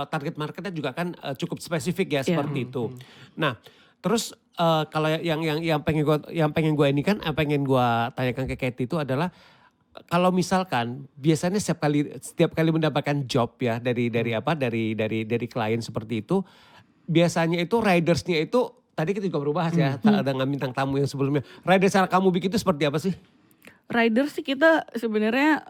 target marketnya juga kan cukup spesifik ya seperti itu. Nah, terus kalau yang pengen gue ini kan pengen gue tanyakan ke Katy itu adalah kalau misalkan biasanya setiap kali mendapatkan job ya dari klien seperti itu, biasanya itu ridersnya itu tadi kita juga berubah ya, dengan bintang tamu yang sebelumnya. Riders yang kamu bikin itu seperti apa sih? Rider sih kita sebenarnya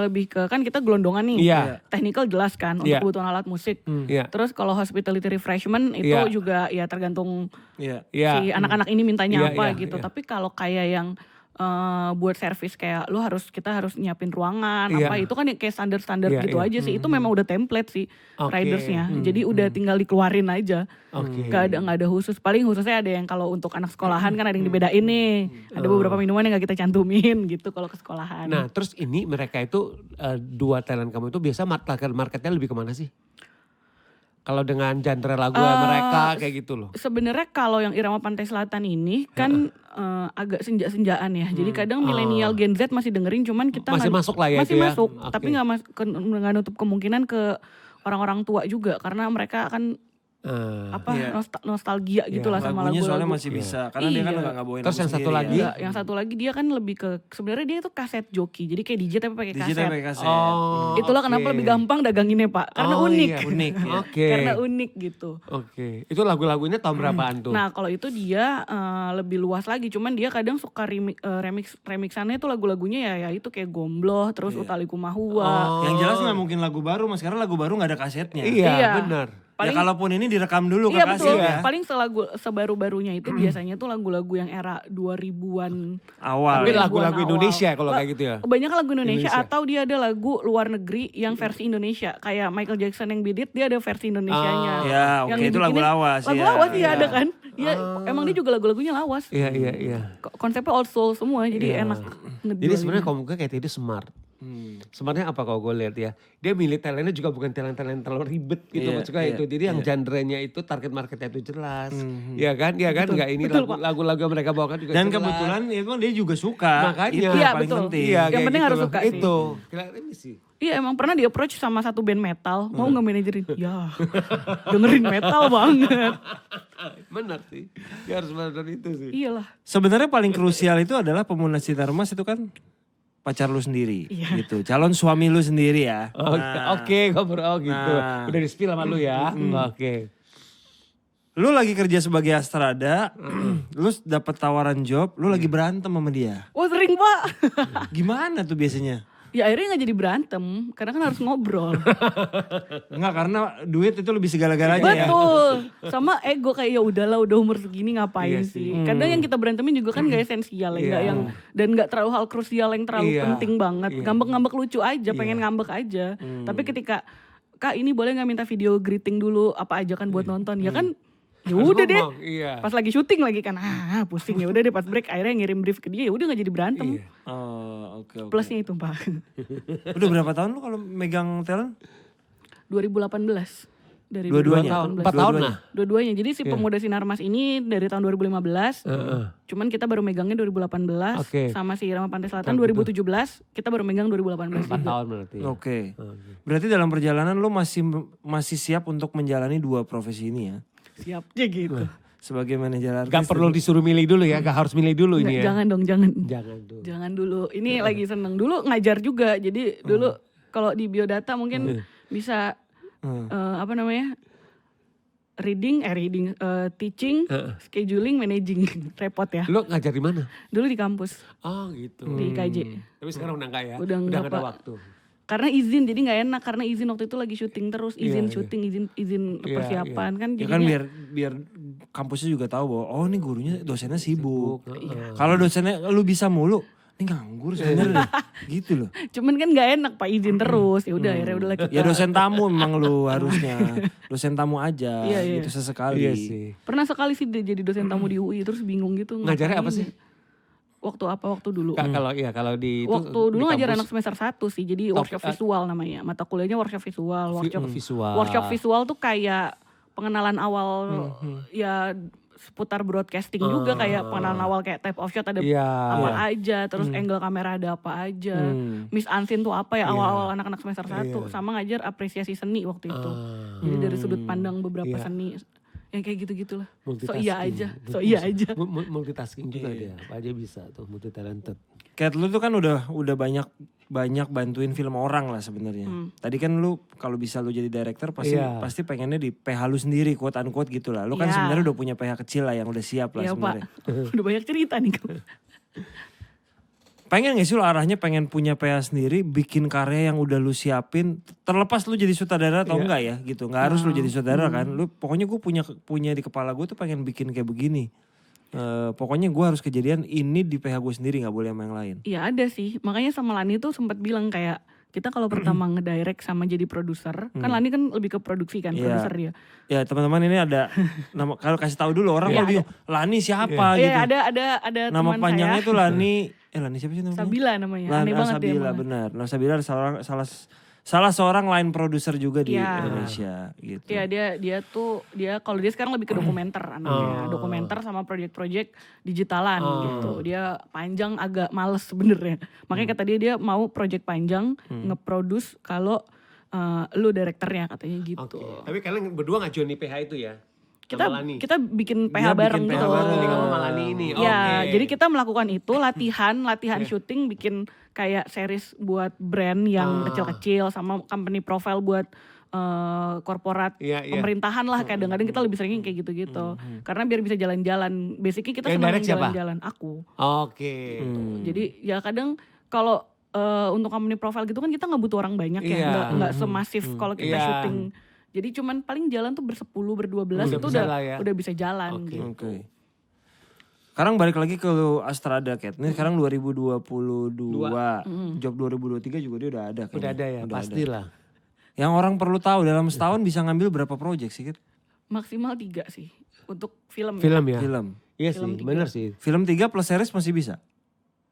lebih ke kan kita gelondongan nih. Iya. Technical jelas kan Iya. untuk kebutuhan alat musik. Iya. Terus kalau hospitality refreshment itu Iya. juga ya tergantung Iya. Iya. si anak-anak ini mintanya Iya, apa iya, gitu. iya. Tapi kalau kayak yang buat servis kayak kita harus nyiapin ruangan Iya. apa itu kan ya kayak standar-standar Iya, gitu iya. aja sih. Itu memang udah template sih Oke. ridersnya. Jadi udah tinggal dikeluarin aja. Oke. Nggak ada khusus. Paling khususnya ada yang kalau untuk anak sekolahan kan ada yang dibedain nih. Ada beberapa minuman yang gak kita cantumin gitu kalau ke sekolahan. Nah terus ini mereka itu dua talent kamu itu biasa marketnya lebih kemana sih? Kalau dengan genre lagu mereka kayak gitu loh. Sebenarnya kalau yang Irama Pantai Selatan ini kan agak senja-senjaan ya. Jadi kadang milenial Gen Z masih dengerin, cuman kita Masih masuk lah ya masih itu ya? masuk. Oke. Tapi nggak nutup kemungkinan ke orang-orang tua juga karena mereka kan Iya. nostalgia gitu lah sama Lagunya soalnya lagu-lagu. masih bisa. Karena dia kan Iya. nggak bawain Terus lagu yang satu sendiri lagi? ya. Enggak, yang satu lagi dia kan lebih ke sebenarnya dia itu kaset joki. Jadi kayak DJ tapi pakai Digital kaset. pakai kaset. Oh, Itulah kenapa oke. lebih gampang daganginnya Pak. Karena Oh, unik. iya, Unik ya. Oke. Karena unik gitu. Oke. Itu lagu-lagunya tahun berapaan tuh? Nah kalau itu dia lebih luas lagi, cuman dia kadang suka remixannya itu lagu-lagunya ya itu kayak Gombloh, terus Utha Likumahua. Yang jelas nggak mungkin lagu baru Mas, karena lagu baru nggak ada kasetnya. Iya, benar. Ya Paling- kalaupun ini direkam dulu ke Iya kaset betul, ya. paling sebaru-barunya itu biasanya tuh lagu-lagu yang era 2000-an. Awal. Tapi ya. lagu-lagu awal. Indonesia kalau kayak gitu ya? Kebanyakan lagu Indonesia, Indonesia. atau dia ada lagu luar negeri yang versi Indonesia. Kayak Michael Jackson yang Beat It, dia ada versi Indonesianya. Ya, Yang oke, itu lagu dibikinin- lawas, Lagu ya. lawas iya Iya. ada kan. Ya, emang dia juga lagu-lagunya lawas. Iya, iya, iya. Konsepnya old soul semua, jadi enak Jadi ngejualinnya. sebenarnya kamu kayak itu smart. Sebenarnya apa kalau gue lihat ya, dia milih talentnya juga bukan talent-talent terlalu ribet gitu Iya, maksudnya iya, itu. Jadi yang genre-nya itu target marketnya itu jelas, ya kan, nggak ini lagu-lagu yang mereka bawakan juga Dan jelas. kebetulan ya emang dia juga suka. Makanya. Itu Iya, yang paling betul. penting. Iya, Yang kayak penting gitu harus loh. suka sih. Itu. Ini sih. Iya emang pernah di approach sama satu band metal, mau nggak manajerin? Ya dengerin metal banget. Benar sih, dia harus benar itu sih. Iyalah. Sebenarnya paling krusial itu adalah Pemuda Sinarmas itu kan pacar lu sendiri gitu. Calon suami lu sendiri ya. Oke, ngobrol gitu. Nah. Udah di-spill sama lu ya. Oke. Lu lagi kerja sebagai astrada, lu dapet tawaran job, lu lagi berantem sama dia. Oh sering Pak. Gimana tuh biasanya? Ya akhirnya gak jadi berantem, karena kan harus ngobrol. Enggak, karena duit itu lebih segala-galanya ya. Betul. Sama ego kayak ya udahlah udah umur segini ngapain sih. Kadang yang kita berantemin juga kan gak esensial ya, nggak yang dan gak terlalu hal krusial yang terlalu penting banget. Ngambek-ngambek lucu aja, pengen ngambek aja. Tapi ketika Kak ini boleh gak minta video greeting dulu apa aja kan buat nonton. Ya kan ya udah deh. Iya. Pas lagi syuting lagi kan pusing ya udah deh pas break akhirnya ngirim brief ke dia ya udah gak jadi berantem. Oh, oke. Plusnya itu Pak. Udah berapa tahun lu kalau megang talent? 2018. Dari Dua-duanya? 2018. 4 tahun lah. Dua-duanya. Jadi si Pemuda Sinarmas ini dari tahun 2015. Cuman kita baru megangnya 2018. Oke. Sama si Irama Pantai Selatan 2017. Kita baru megang 2018 4 juga. tahun berarti. Oke. Berarti dalam perjalanan lu masih siap untuk menjalani dua profesi ini ya? Siap aja gitu. Sebagai manajer artis. Gak perlu disuruh milih dulu ya, gak harus milih dulu ini ya. Jangan dong, jangan. Jangan dulu. Jangan dulu. Ini lagi seneng. Dulu ngajar juga. Jadi dulu kalau di biodata mungkin bisa apa namanya? Teaching, scheduling, managing. Repot ya. Lu ngajar di mana? Dulu di kampus, Oh gitu. di IKJ. Tapi sekarang udah enggak ya? Udah enggak, gak ada Pak. waktu. Karena izin, jadi gak enak. Karena izin waktu itu lagi syuting terus. Izin syuting, izin persiapan. Kan Ya jadinya. kan biar kampusnya juga tahu bahwa oh ini gurunya dosennya sibuk. Kalau dosennya lu bisa mulu, ini nganggur sebenarnya gitu loh. Cuman kan gak enak Pak izin terus. Ya udah akhirnya udah kita. Ya dosen tamu memang lu harusnya. Dosen tamu aja gitu sesekali. Iya sih. Pernah sekali sih dia jadi dosen tamu di UI terus bingung gitu. Ngajarnya apa ngapain sih? ya. Waktu dulu. Kalau di itu Waktu dulu di ngajar kampus, anak semester 1 sih. Jadi workshop visual namanya. Mata kuliahnya workshop visual. visual. Workshop visual tuh kayak pengenalan awal ya seputar broadcasting juga kayak pengenalan awal kayak type of shot ada apa aja, terus angle kamera ada apa aja. Miss Unseen tuh apa ya awal-awal anak-anak semester 1 sama ngajar apresiasi seni waktu itu. Jadi dari sudut pandang beberapa seni yang kayak gitu-gitulah. So iya aja. Multitasking juga dia. Apa aja bisa tuh, multi talented. Kayak lu tuh kan udah banyak bantuin film orang lah sebenarnya. Tadi kan lu kalau bisa lu jadi director pasti pengennya di PH lu sendiri quote unquote gitu lah. Lu kan sebenarnya udah punya PH kecil lah yang udah siap lah sebenarnya. Pak. Udah banyak cerita nih. Pengen gak sih lu arahnya pengen punya PH sendiri, bikin karya yang udah lu siapin, terlepas lu jadi sutradara atau enggak ya gitu. Gak harus lu jadi sutradara kan. Lu pokoknya gue punya di kepala gue tuh pengen bikin kayak begini. Pokoknya gue harus kejadian ini di PH gue sendiri, gak boleh sama yang lain. Iya ada sih, makanya sama Lani tuh sempat bilang kayak kita kalau pertama ngedirect sama jadi produser, kan Lani kan lebih ke produksi kan, produser dia. Ya teman-teman ini ada nama, kalau kasih tahu dulu orang mau bingung, Lani siapa gitu. Iya ada Nama teman panjangnya saya. tuh Lani siapa sih namanya? Sabila namanya, aneh banget dia. Sabila benar. Nah Sabila salah seorang line producer juga di Indonesia gitu. Iya dia kalau dia sekarang lebih ke dokumenter anaknya, dokumenter sama project-project digitalan gitu. Dia panjang agak males sebenarnya. Makanya kata dia mau project panjang nge-produce kalau lu direkturnya katanya gitu. Tapi kalian berdua ngajuin di PH itu ya? Kita bikin PH bareng gitu. Jadi kamu sama Lani ini. Ya, jadi kita melakukan itu latihan syuting bikin kayak series buat brand yang kecil-kecil sama company profile buat korporat pemerintahan lah kadang-kadang kita lebih sering kayak gitu-gitu. Karena biar bisa jalan-jalan. Basically kita senang jalan-jalan. Aku. Oke. Jadi ya kadang kalau untuk company profile gitu kan kita nggak butuh orang banyak ya, nggak semasif kalau kita syuting. Jadi cuman paling jalan tuh bersepuluh, berdua-belas itu udah bisa jalan gitu. Oke. Sekarang balik lagi ke Astrada Cat. Ini sekarang 2022. Job 2023 juga dia udah ada kayaknya. Udah ada ya, pastilah. Yang orang perlu tahu dalam setahun bisa ngambil berapa project sih, Kit? Maksimal 3 sih untuk film. Film ya? Film. Iya sih, bener sih. Film 3 plus series masih bisa?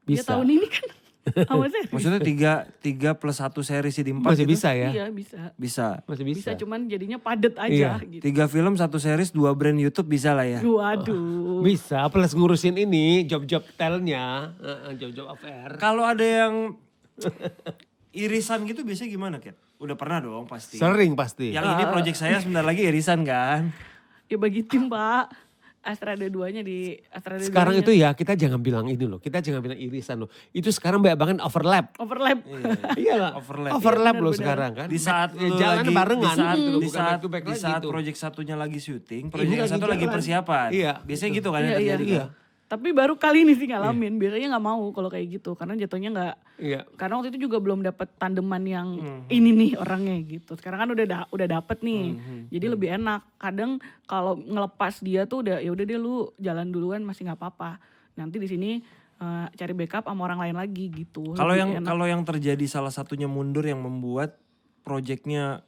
Ya tahun ini kan sama series. Maksudnya 3 plus 1 series di 4 masih gitu? bisa ya? Iya bisa. Masih bisa. Bisa cuman jadinya padet aja gitu. 3 film, 1 series, 2 brand YouTube bisa lah ya? Waduh. Bisa, plus ngurusin ini, job-job talentnya, job-job affair. Kalau ada yang irisan gitu biasanya gimana, Kit? Udah pernah dong pasti. Sering pasti. Yang ini project saya sebentar lagi irisan kan? Ya bagi tim Pak. Astrada 2-nya di Astrada Sekarang 2-nya. itu ya kita jangan bilang ini loh, kita jangan bilang irisan loh. Itu sekarang banyak banget overlap. Overlap. Iya lah. Overlap. Overlap Iya, loh benar-benar. sekarang kan. Di saat Ya, lu jalan lagi barengan di saat, gitu loh, di bukan saat, back to back di lagi saat gitu. project satunya lagi syuting, Ini project yang lagi satu lagi jalan. persiapan. Iya, Biasanya betul. gitu kan yang Iya, terjadi iya. kan. Tapi baru kali ini sih ngalamin. Biasanya nggak mau kalau kayak gitu karena jatuhnya nggak. Iya. Karena waktu itu juga belum dapet tandeman yang ini nih orangnya gitu. Sekarang kan udah dapet nih. Jadi lebih enak. Kadang kalau ngelepas dia tuh udah ya udah deh lu jalan duluan masih nggak apa-apa. Nanti di sini cari backup sama orang lain lagi gitu. Kalau Lebih yang enak. kalau yang terjadi salah satunya mundur yang membuat projectnya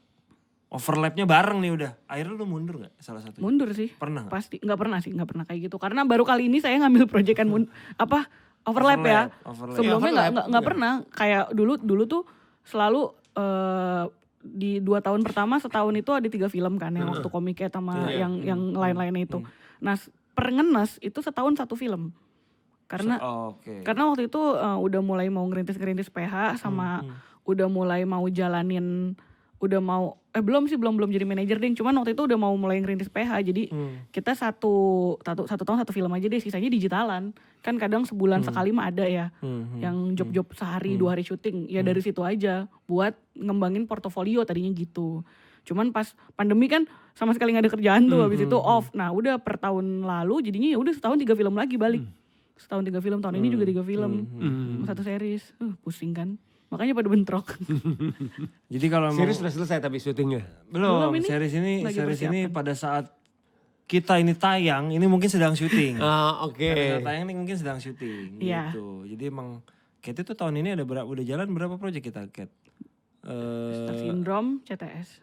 overlapnya bareng nih udah. Akhirnya lu mundur gak salah satunya? Mundur sih. Pernah nggak? Pasti nggak pernah kayak gitu. Karena baru kali ini saya ngambil proyekan overlap ya. Overlap. Sebelumnya Iya, overlap. nggak pernah. Kayak dulu tuh selalu di 2 tahun pertama setahun itu ada 3 film kan yang waktu Comiket sama yang lain-lainnya itu. Nah per ngenes itu setahun 1 film. Karena Oke. karena waktu itu udah mulai mau ngerintis PH sama udah mulai mau jalanin belum jadi manajer ding, cuman waktu itu udah mau mulai ngerintis PH jadi kita satu tahun 1 film aja deh, sisanya digitalan kan kadang sebulan sekali mah ada ya yang job-job sehari 2 hari syuting ya dari situ aja buat ngembangin portofolio tadinya gitu. Cuman pas pandemi kan sama sekali nggak ada kerjaan tuh, habis itu off. Nah udah per tahun lalu jadinya ya udah setahun 3 film lagi balik. Setahun 3 film, tahun ini juga 3 film, 1 series, pusing kan. Makanya pada bentrok. Jadi kalau emang Series sudah selesai tapi syutingnya. belum, Belum, ini series ini lagi persiapan. pada saat kita ini tayang, ini mungkin sedang syuting. Oke. Pada saat tayang ini mungkin sedang syuting Iya. gitu. Jadi emang Cat itu tahun ini udah jalan berapa project kita Cat? Star Syndrome, CTS.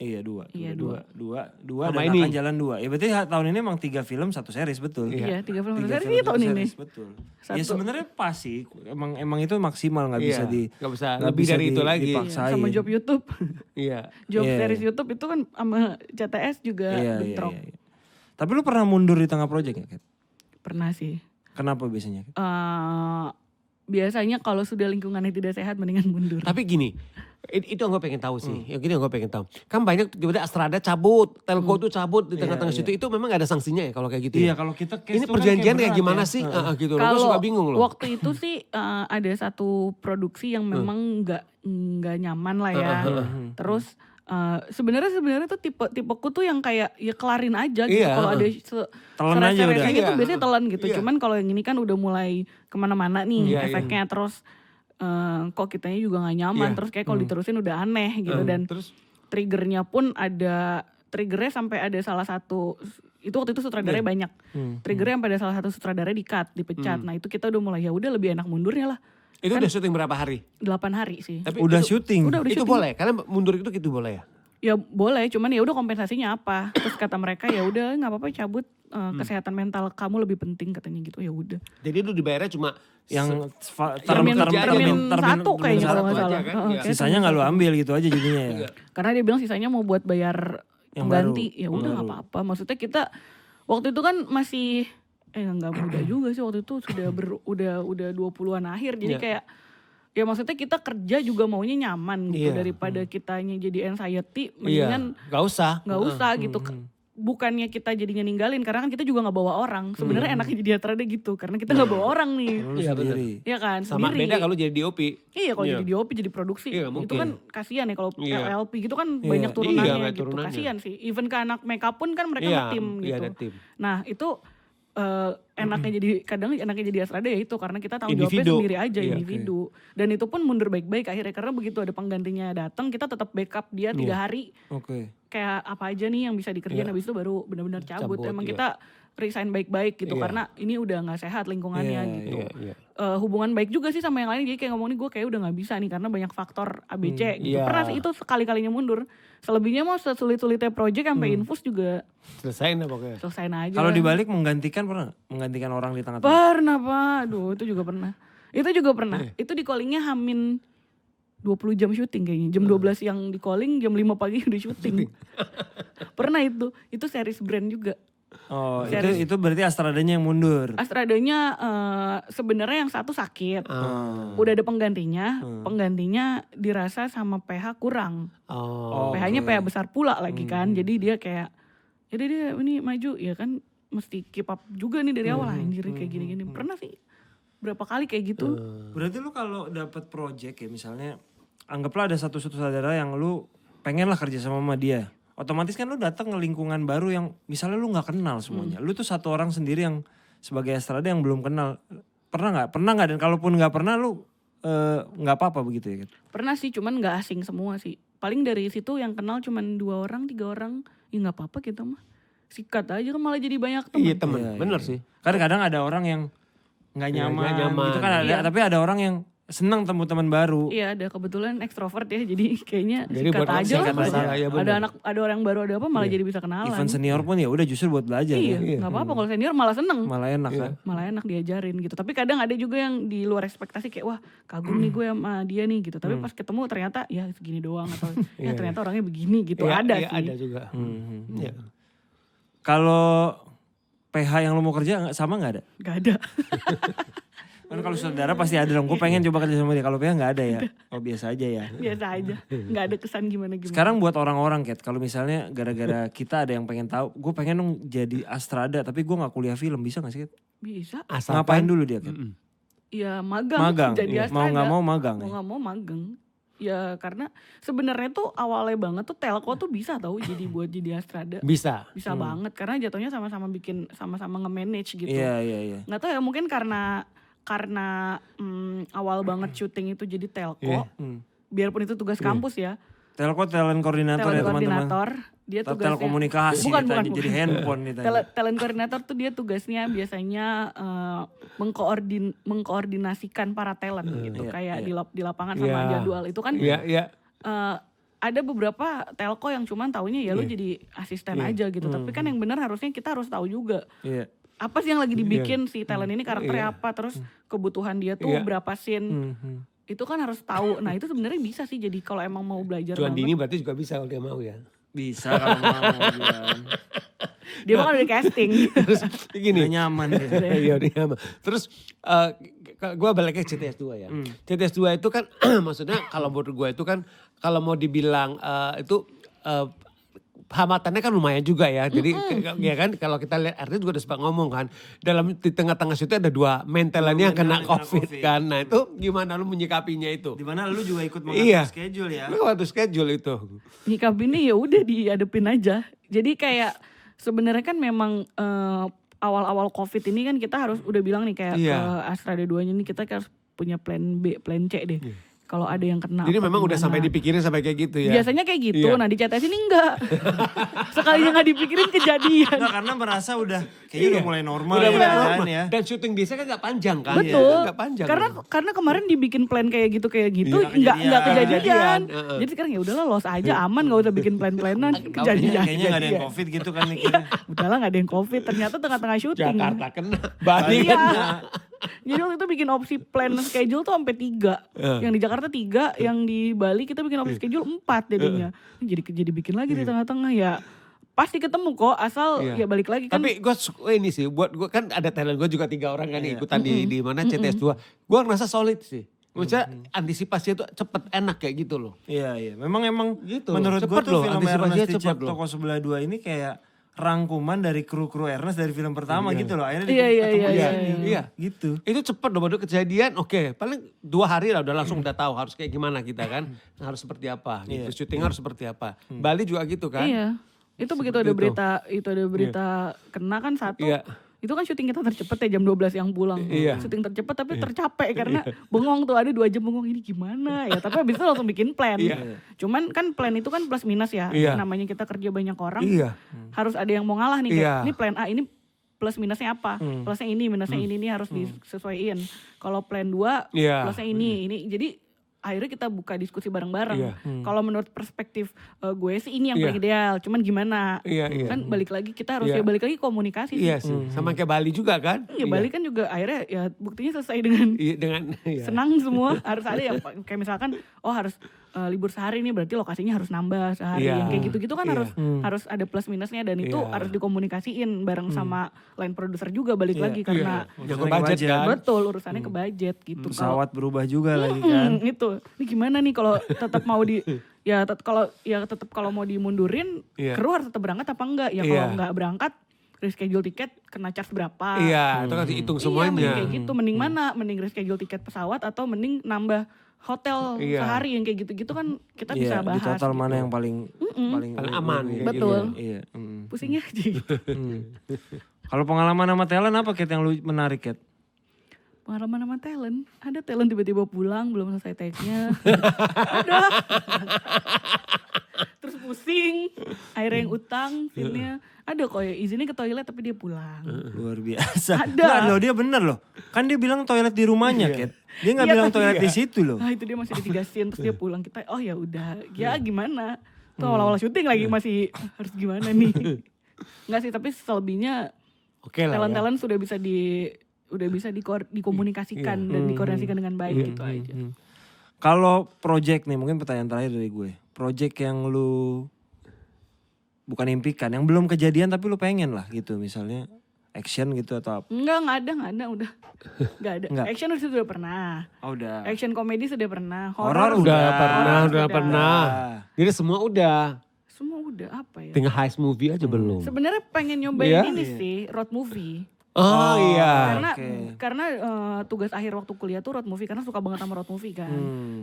Iya 2. Iya, Dua Sama dan ini. akan jalan 2. Ya berarti tahun ini emang 3 film 1 series betul. Iya, 3 film 1 3 series film, iya tahun 1 ini. series, betul. Ya sebenarnya pas sih. Emang itu maksimal nggak bisa Iya, nggak bisa nggak lebih bisa dari itu lagi. dipaksain. Sama job YouTube. Iya. Job Iya. series YouTube itu kan sama CTS juga bentrok. Iya. Tapi lu pernah mundur di tengah project gak, Kat? Pernah sih. Kenapa biasanya? Kat? Biasanya kalau sudah lingkungannya tidak sehat mendingan mundur. Tapi gini, itu yang gue pengen tahu sih. Yang gini yang gue pengen tahu. Kan banyak tiba-tiba Astrada cabut, Telco tuh cabut di tengah-tengah situ. Itu memang gak ada sanksinya ya kalau kayak gitu Iya ya? kalau kita Ini perjanjian kayak gimana sih? Gitu loh. Gue suka bingung loh. Waktu itu sih ada satu produksi yang memang nggak nyaman lah ya. Terus sebenarnya tuh tipeku tuh yang kayak ya kelarin aja gitu. Iya, Kalau ada Telan aja udah. kayak gitu Iya. biasanya telan gitu. Iya. Cuman kalau yang ini kan udah mulai kemana-mana nih Iya, iya. efeknya. Terus kok kitanya juga nggak nyaman. Iya. Terus kayak kalau diterusin udah aneh gitu. Dan Terus triggernya pun triggernya sampai ada salah satu, itu waktu itu sutradaranya banyak. Triggernya sampai ada salah satu sutradara di-cut, dipecat. Nah itu kita udah mulai ya udah lebih enak mundurnya lah. itu udah syuting berapa hari? 8 hari sih. Tapi Udah itu, syuting. Udah itu syuting. boleh? Karena mundur itu gitu boleh ya? Ya boleh, cuman ya udah kompensasinya apa? Terus kata mereka ya udah nggak apa-apa cabut, kesehatan mental kamu lebih penting katanya gitu. Ya udah. Jadi itu dibayarnya cuma yang Termin satu kayaknya kalau nggak satu salah. aja kan? Heeh, Iya. kayak Sisanya nggak lu ambil gitu aja jadinya ya. Karena dia bilang sisanya mau buat bayar Yang pengganti. baru. Ya udah nggak apa-apa. Maksudnya kita waktu itu kan masih nggak muda juga sih, waktu itu sudah udah 20-an akhir. Jadi Iya. kayak ya maksudnya kita kerja juga maunya nyaman gitu, Iya. daripada kitanya jadi anxiety, Iya, mendingan gak usah. nggak usah gitu. Bukannya kita jadinya ninggalin, karena kan kita juga nggak bawa orang. Sebenarnya enaknya jadi atrada gitu, karena kita nggak bawa orang nih. Lu Iya, bener. sendiri. Iya kan, Sama sendiri. beda kalau jadi DOP. Iya kalau Iya. jadi DOP jadi produksi Iya, itu mungkin. kan kasihan ya kalau Iya. LLP gitu kan Iya. banyak Iya, turunannya banyak gitu. turunannya. Kasihan sih. Even ke anak makeup pun kan mereka Iya, nge-tim iya, gitu. ada tim. Nah itu enaknya jadi Astrada ya itu karena kita tanggung jawabnya Individu. sendiri aja, Iya, individu. Dan itu pun mundur baik-baik akhirnya karena begitu ada penggantinya datang kita tetap backup dia 3 hari. Oke. Kayak apa aja nih yang bisa dikerjain, Iya. habis itu baru benar-benar cabut. Cabut, Emang iya. kita resign baik-baik gitu Iya. karena ini udah nggak sehat lingkungannya Iya, gitu. Iya, iya. Hubungan baik juga sih sama yang lain, jadi kayak ngomong nih gue kayak udah nggak bisa nih karena banyak faktor ABC gitu. Iya. Pernah sih itu sekali-kalinya mundur. Selebihnya mau sesulit-sulitnya project sampai infus juga Selesain dah pokoknya. selesain aja. Kalau dibalik menggantikan pernah nggak? Menggantikan orang di tengah-tengah. Pernah Pak, aduh itu juga pernah. Itu juga pernah. Itu di callingnya hamin 20 jam syuting kayaknya. Jam 12 yang di calling, jam 5 pagi udah syuting. Pernah itu series brand juga. Oh, Series. itu berarti Astradanya yang mundur. Astradanya sebenarnya yang satu sakit. Udah ada penggantinya, penggantinya dirasa sama PH kurang. Oh. PH-nya PH besar pula lagi kan. Jadi dia kayak, jadi dia ini maju ya kan mesti keep up juga nih dari awal anjir kayak gini-gini. Pernah sih berapa kali kayak gitu. Berarti lu kalau dapat project ya misalnya anggaplah ada satu sutradara yang lu pengen lah kerja sama dia. Otomatis kan lu datang ke lingkungan baru yang misalnya lu nggak kenal semuanya. Lu tuh satu orang sendiri yang sebagai Astrada yang belum kenal. Pernah nggak? Dan kalaupun nggak pernah lu nggak apa-apa begitu ya kan? Pernah sih, cuman nggak asing semua sih. Paling dari situ yang kenal cuman 2 orang, 3 orang. Ya nggak apa-apa kita mah. Sikat aja kan malah jadi banyak teman. Iya temen, Iya, bener iya. sih. Kadang-kadang ada orang yang nggak nyaman, nggak nyaman. gitu kan ada. Iya. Tapi ada orang yang senang temu teman baru. Iya, ada kebetulan ekstrovert ya, jadi kayaknya Jadi sikat buat aja sikat lah. masalah, ya bener. Ada orang baru ada apa malah jadi bisa kenalan. Event senior pun ya udah justru buat belajar Iya, ya. nggak apa-apa kalau senior malah seneng. Malah enak kan. Malah enak diajarin gitu. Tapi kadang ada juga yang di luar ekspektasi kayak wah kagum nih gue sama dia nih gitu. Tapi pas ketemu ternyata ya segini doang atau ya ternyata orangnya begini gitu. Iya, Ada iya, sih. ada juga. Iya. Kalau PH yang lu mau kerja sama nggak ada? Gak ada. Kan kalau saudara pasti ada dong. Gue pengen coba kerja sama dia. Kalau PH nggak ada ya. Oh biasa aja ya. Biasa aja. Gak ada kesan gimana-gimana. Sekarang buat orang-orang Kat, kalau misalnya gara-gara kita ada yang pengen tahu, gue pengen dong jadi Astrada, tapi gue nggak kuliah film, bisa nggak sih Kat? Bisa. Ngapain dulu dia Kat? Ya magang. Magang. Jadi Iya. Mau Astrada. nggak mau magang. Mau Ya? gak mau magang. Ya karena sebenarnya tuh awalnya banget tuh telco tuh bisa tahu jadi buat jadi Astrada. Bisa. Bisa banget karena jatuhnya sama-sama bikin sama-sama nge-manage gitu. Iya. Nggak tahu ya mungkin karena awal banget syuting itu jadi telco. Iya. Biarpun itu tugas kampus ya. Telco talent koordinator Talent ya teman-teman. koordinator dia Atau tugasnya telekomunikasi bukan, kita bukan. jadi handphone nih tadi. Talent koordinator tuh dia tugasnya biasanya mengkoordinasikan para talent gitu Iya, kayak iya. di lapangan sama Iya. jadwal itu kan Iya, iya. ada beberapa telco yang cuman taunya ya lu jadi asisten aja gitu tapi kan yang benar harusnya kita harus tahu juga Iya. apa sih yang lagi dibikin si talent ini karakternya apa terus kebutuhan dia tuh Iya. berapa scene itu kan harus tahu. Nah itu sebenarnya bisa sih jadi kalau emang mau belajar Juan banget. Dini berarti juga bisa kalau dia mau ya. Bisa kalau mau. Juan. Dia kan udah casting. Terus gini. Udah nyaman ya. Iya udah nyaman. Terus gue balik ke CTS 2 ya. CTS 2 itu kan maksudnya kalau menurut gue itu kan kalau mau dibilang itu hamatannya kan lumayan juga ya. Jadi ya kan kalau kita lihat artinya juga udah sempat ngomong kan. Di tengah-tengah situ ada 2 mentalnya yang kena COVID kan. Nah itu gimana lu menyikapinya itu? Dimana lu juga ikut Iya. mengatur schedule ya. Lu waktu schedule itu. Nyikapinnya ya udah dihadepin aja. Jadi kayak sebenarnya kan memang awal-awal COVID ini kan kita harus udah bilang nih kayak Iya. ke Astrada 2-nya nih kita harus punya plan B, plan C deh. Kalau ada yang kena Jadi apa, memang udah gimana. sampai dipikirin sampai kayak gitu ya. Biasanya kayak gitu, Iya. nah di CTS ini enggak. Sekalinya gak dipikirin kejadian. Enggak, karena merasa udah kayaknya udah mulai normal Udah ya mulai keadaan normal. ya. Dan syuting biasa kan gak panjang kan. Betul. Gak panjang. Karena kemarin dibikin plan kayak gitu Iya, enggak kejadian. kejadian. Jadi sekarang ya udahlah los aja aman enggak usah bikin plan-planan kejadian. Kayaknya gak ada yang COVID gitu kan mikirnya. Udahlah enggak ada yang Covid, ternyata tengah-tengah syuting. Jakarta kena. Bali Iya. kena. Jadi waktu itu bikin opsi plan schedule tuh sampai 3. Yang di Jakarta 3, yang di Bali kita bikin opsi schedule 4 jadinya. Jadi bikin lagi di tengah-tengah ya. Pasti ketemu kok asal ya balik lagi kan. Tapi gue ini sih buat gue kan ada talent gue juga 3 orang kan ikutan di mana CTS 2. Gue ngerasa solid sih. Maksudnya antisipasinya tuh cepet enak kayak gitu loh. Iya. Memang Gitu, menurut gue cepet tuh loh, film antisipasinya Ernest di cepet loh. Toko Sebelah 2 ini kayak rangkuman dari kru Ernest dari film pertama gitu loh. Akhirnya Iya, ketemu di iya, sini. iya. Gitu. Itu cepet loh baru kejadian oke paling 2 hari lah udah langsung udah tahu harus kayak gimana kita kan. Harus seperti apa gitu. Syuting harus seperti apa. Bali juga gitu kan. Iya. Itu begitu ada berita kena kan satu. Iya. Itu kan syuting kita tercepet ya jam 12 yang pulang. Iya. Syuting tercepet tapi tercapek karena bengong tuh ada 2 jam bengong ini gimana ya. Tapi habis itu langsung bikin plan. Iya. Cuman kan plan itu kan plus minus ya. Iya. Namanya kita kerja banyak orang. Iya. Harus ada yang mau ngalah nih kayak Iya. ini plan A ini plus minusnya apa? Plusnya ini, minusnya ini harus disesuaiin. Kalau plan 2 Iya. plusnya ini. Jadi akhirnya kita buka diskusi bareng-bareng. Iya. Kalau menurut perspektif gue sih ini yang Iya. paling ideal. Cuman gimana? Iya. Kan balik lagi kita harus Iya. ya balik lagi komunikasi. Iya sih. Sama kayak Bali juga kan. Ya balik kan juga akhirnya ya buktinya selesai dengan Iya dengan iya. senang semua. Harus ada yang kayak misalkan harus libur sehari nih berarti lokasinya harus nambah sehari. Iya. Yang kayak gitu-gitu kan Iya. harus ada plus minusnya dan itu Iya. harus dikomunikasiin bareng sama line produser juga balik Iya. lagi karena Jago budget kan. betul urusannya ke budget gitu. Pesawat berubah juga lagi kan. Itu. Ini gimana nih kalau tetap mau tetap kalau mau dimundurin Iya. kru harus tetap berangkat apa enggak? Ya kalau Iya. enggak berangkat reschedule tiket kena charge berapa. Iya, itu kan dihitung Iya, mending semuanya. kayak gitu. Mending mana? Mending reschedule tiket pesawat atau mending nambah hotel Iya. sehari yang kayak gitu-gitu kan kita bisa Iya, bahas. di total gitu. mana yang paling Paling aman, iya, kayak Betul. Iya. Pusingnya aja gitu. Kalau pengalaman sama talent apa Kat yang lu menarik Kat? Pengalaman sama talent. Ada talent tiba-tiba pulang belum selesai take-nya. Udah. Terus pusing. Akhirnya yang utang scene-nya. Ada kok ya izinnya ke toilet tapi dia pulang. Luar biasa. Ada. Nggak, loh dia bener loh. Kan dia bilang toilet di rumahnya Kat. Dia gak Iya, bilang tapi toilet di situ loh. Nah itu dia masih ada 3 scene terus dia pulang. Kita oh ya udah. Ya gimana. Tuh awal-awal syuting lagi masih harus gimana nih. Enggak sih tapi selebihnya Oke lah ya. talent-talent sudah bisa dikomunikasikan dan dikoordinasikan dengan baik gitu aja. Kalau project nih mungkin pertanyaan terakhir dari gue. Project yang lu bukan impikan, yang belum kejadian tapi lu pengen lah gitu misalnya action gitu atau apa. Enggak ada udah. Enggak ada. Enggak. Action sudah pernah. Oh udah. Action komedi sudah pernah. Horor Horor Udah Horor pernah. Jadi semua udah. Semua udah apa ya? Tinggal heist movie aja belum. Sebenarnya pengen nyobain Iya? ini sih, road movie. Oh iya. Karena tugas akhir waktu kuliah tuh road movie karena suka banget sama road movie kan.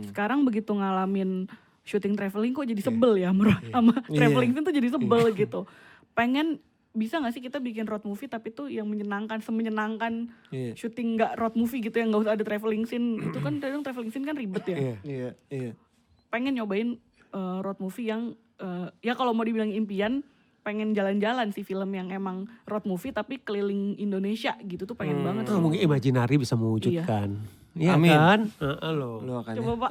Sekarang begitu ngalamin syuting traveling kok jadi sebel ya sama traveling scene tuh jadi sebel gitu. Pengen bisa gak sih kita bikin road movie tapi tuh yang menyenangkan, semenyenangkan syuting gak road movie gitu yang gak usah ada traveling scene. Itu kan kadang traveling scene kan ribet ya. Iya. Pengen nyobain road movie yang ya kalau mau dibilang impian pengen jalan-jalan sih film yang emang road movie tapi keliling Indonesia gitu tuh pengen banget. Oh, mungkin imajinari bisa mewujudkan. Iya Amin. kan? Lu akan Coba Pak.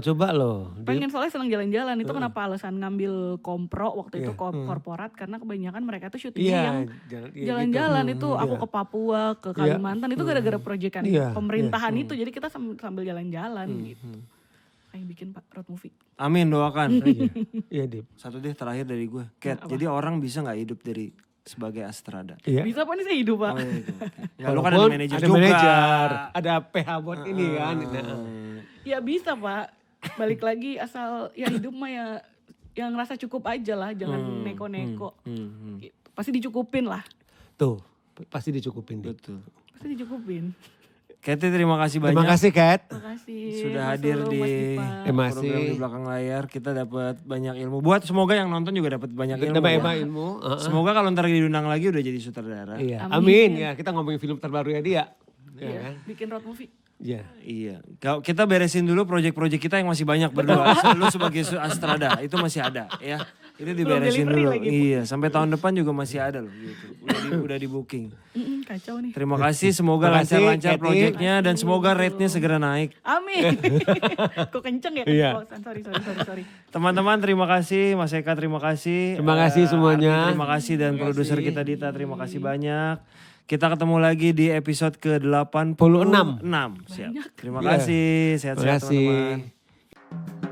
Coba lo. Pengen soalnya senang jalan-jalan itu kenapa alasan ngambil kompro waktu itu korporat karena kebanyakan mereka tuh syutingnya yang jalan-jalan itu aku ke Papua ke Kalimantan itu gara-gara proyekan pemerintahan itu jadi kita sambil jalan-jalan gitu. Kayak bikin road movie. Amin doakan. Iya Dip. Satu deh terakhir dari gue. Kat, jadi orang bisa gak hidup dari sebagai astrada? Iya. Bisa apa nih saya hidup Pak? Oh, iya, itu. Ya, lu kan ada Walaupun manajer ada juga. manajer, ada PH buat ini kan. Ya bisa Pak. Balik lagi asal ya hidup mah ya yang ngerasa cukup aja lah, jangan neko-neko. Gitu. Pasti dicukupin lah. Tuh, pasti dicukupin Dip. Betul. Pasti dicukupin. Kati terima kasih banyak. Terima kasih Kat. Terima kasih. Sudah Mas hadir Solo, di Mas Dipa. Terima program kasih. di belakang layar. Kita dapat banyak ilmu. Buat semoga yang nonton juga dapat banyak ilmu. Dapat ya. ilmu. Semoga kalau ntar diundang lagi udah jadi sutradara. Iya. Amin. Amin. Ya, kita ngomongin film terbaru ya dia. Iya, bikin road movie. Iya. Iya. Kita beresin dulu proyek-proyek kita yang masih banyak berdua. Lu sebagai astrada itu masih ada ya. Itu diberesin delivery dulu. lagi, Bu. Iya, sampai tahun depan juga masih ada loh gitu. Udah di booking. Kacau nih. Terima kasih, semoga Terima kasih, lancar-lancar Katy. proyeknya dan semoga rate-nya segera naik. Amin. Kok kenceng ya? Iya. Oh, sorry. Teman-teman terima kasih, Mas Eka terima kasih. Terima kasih semuanya. Ardi, terima kasih dan produser kita Dita terima kasih banyak. Kita ketemu lagi di episode ke-86. Siap. Terima Iya. kasih, Terima sehat-sehat kasih. teman-teman.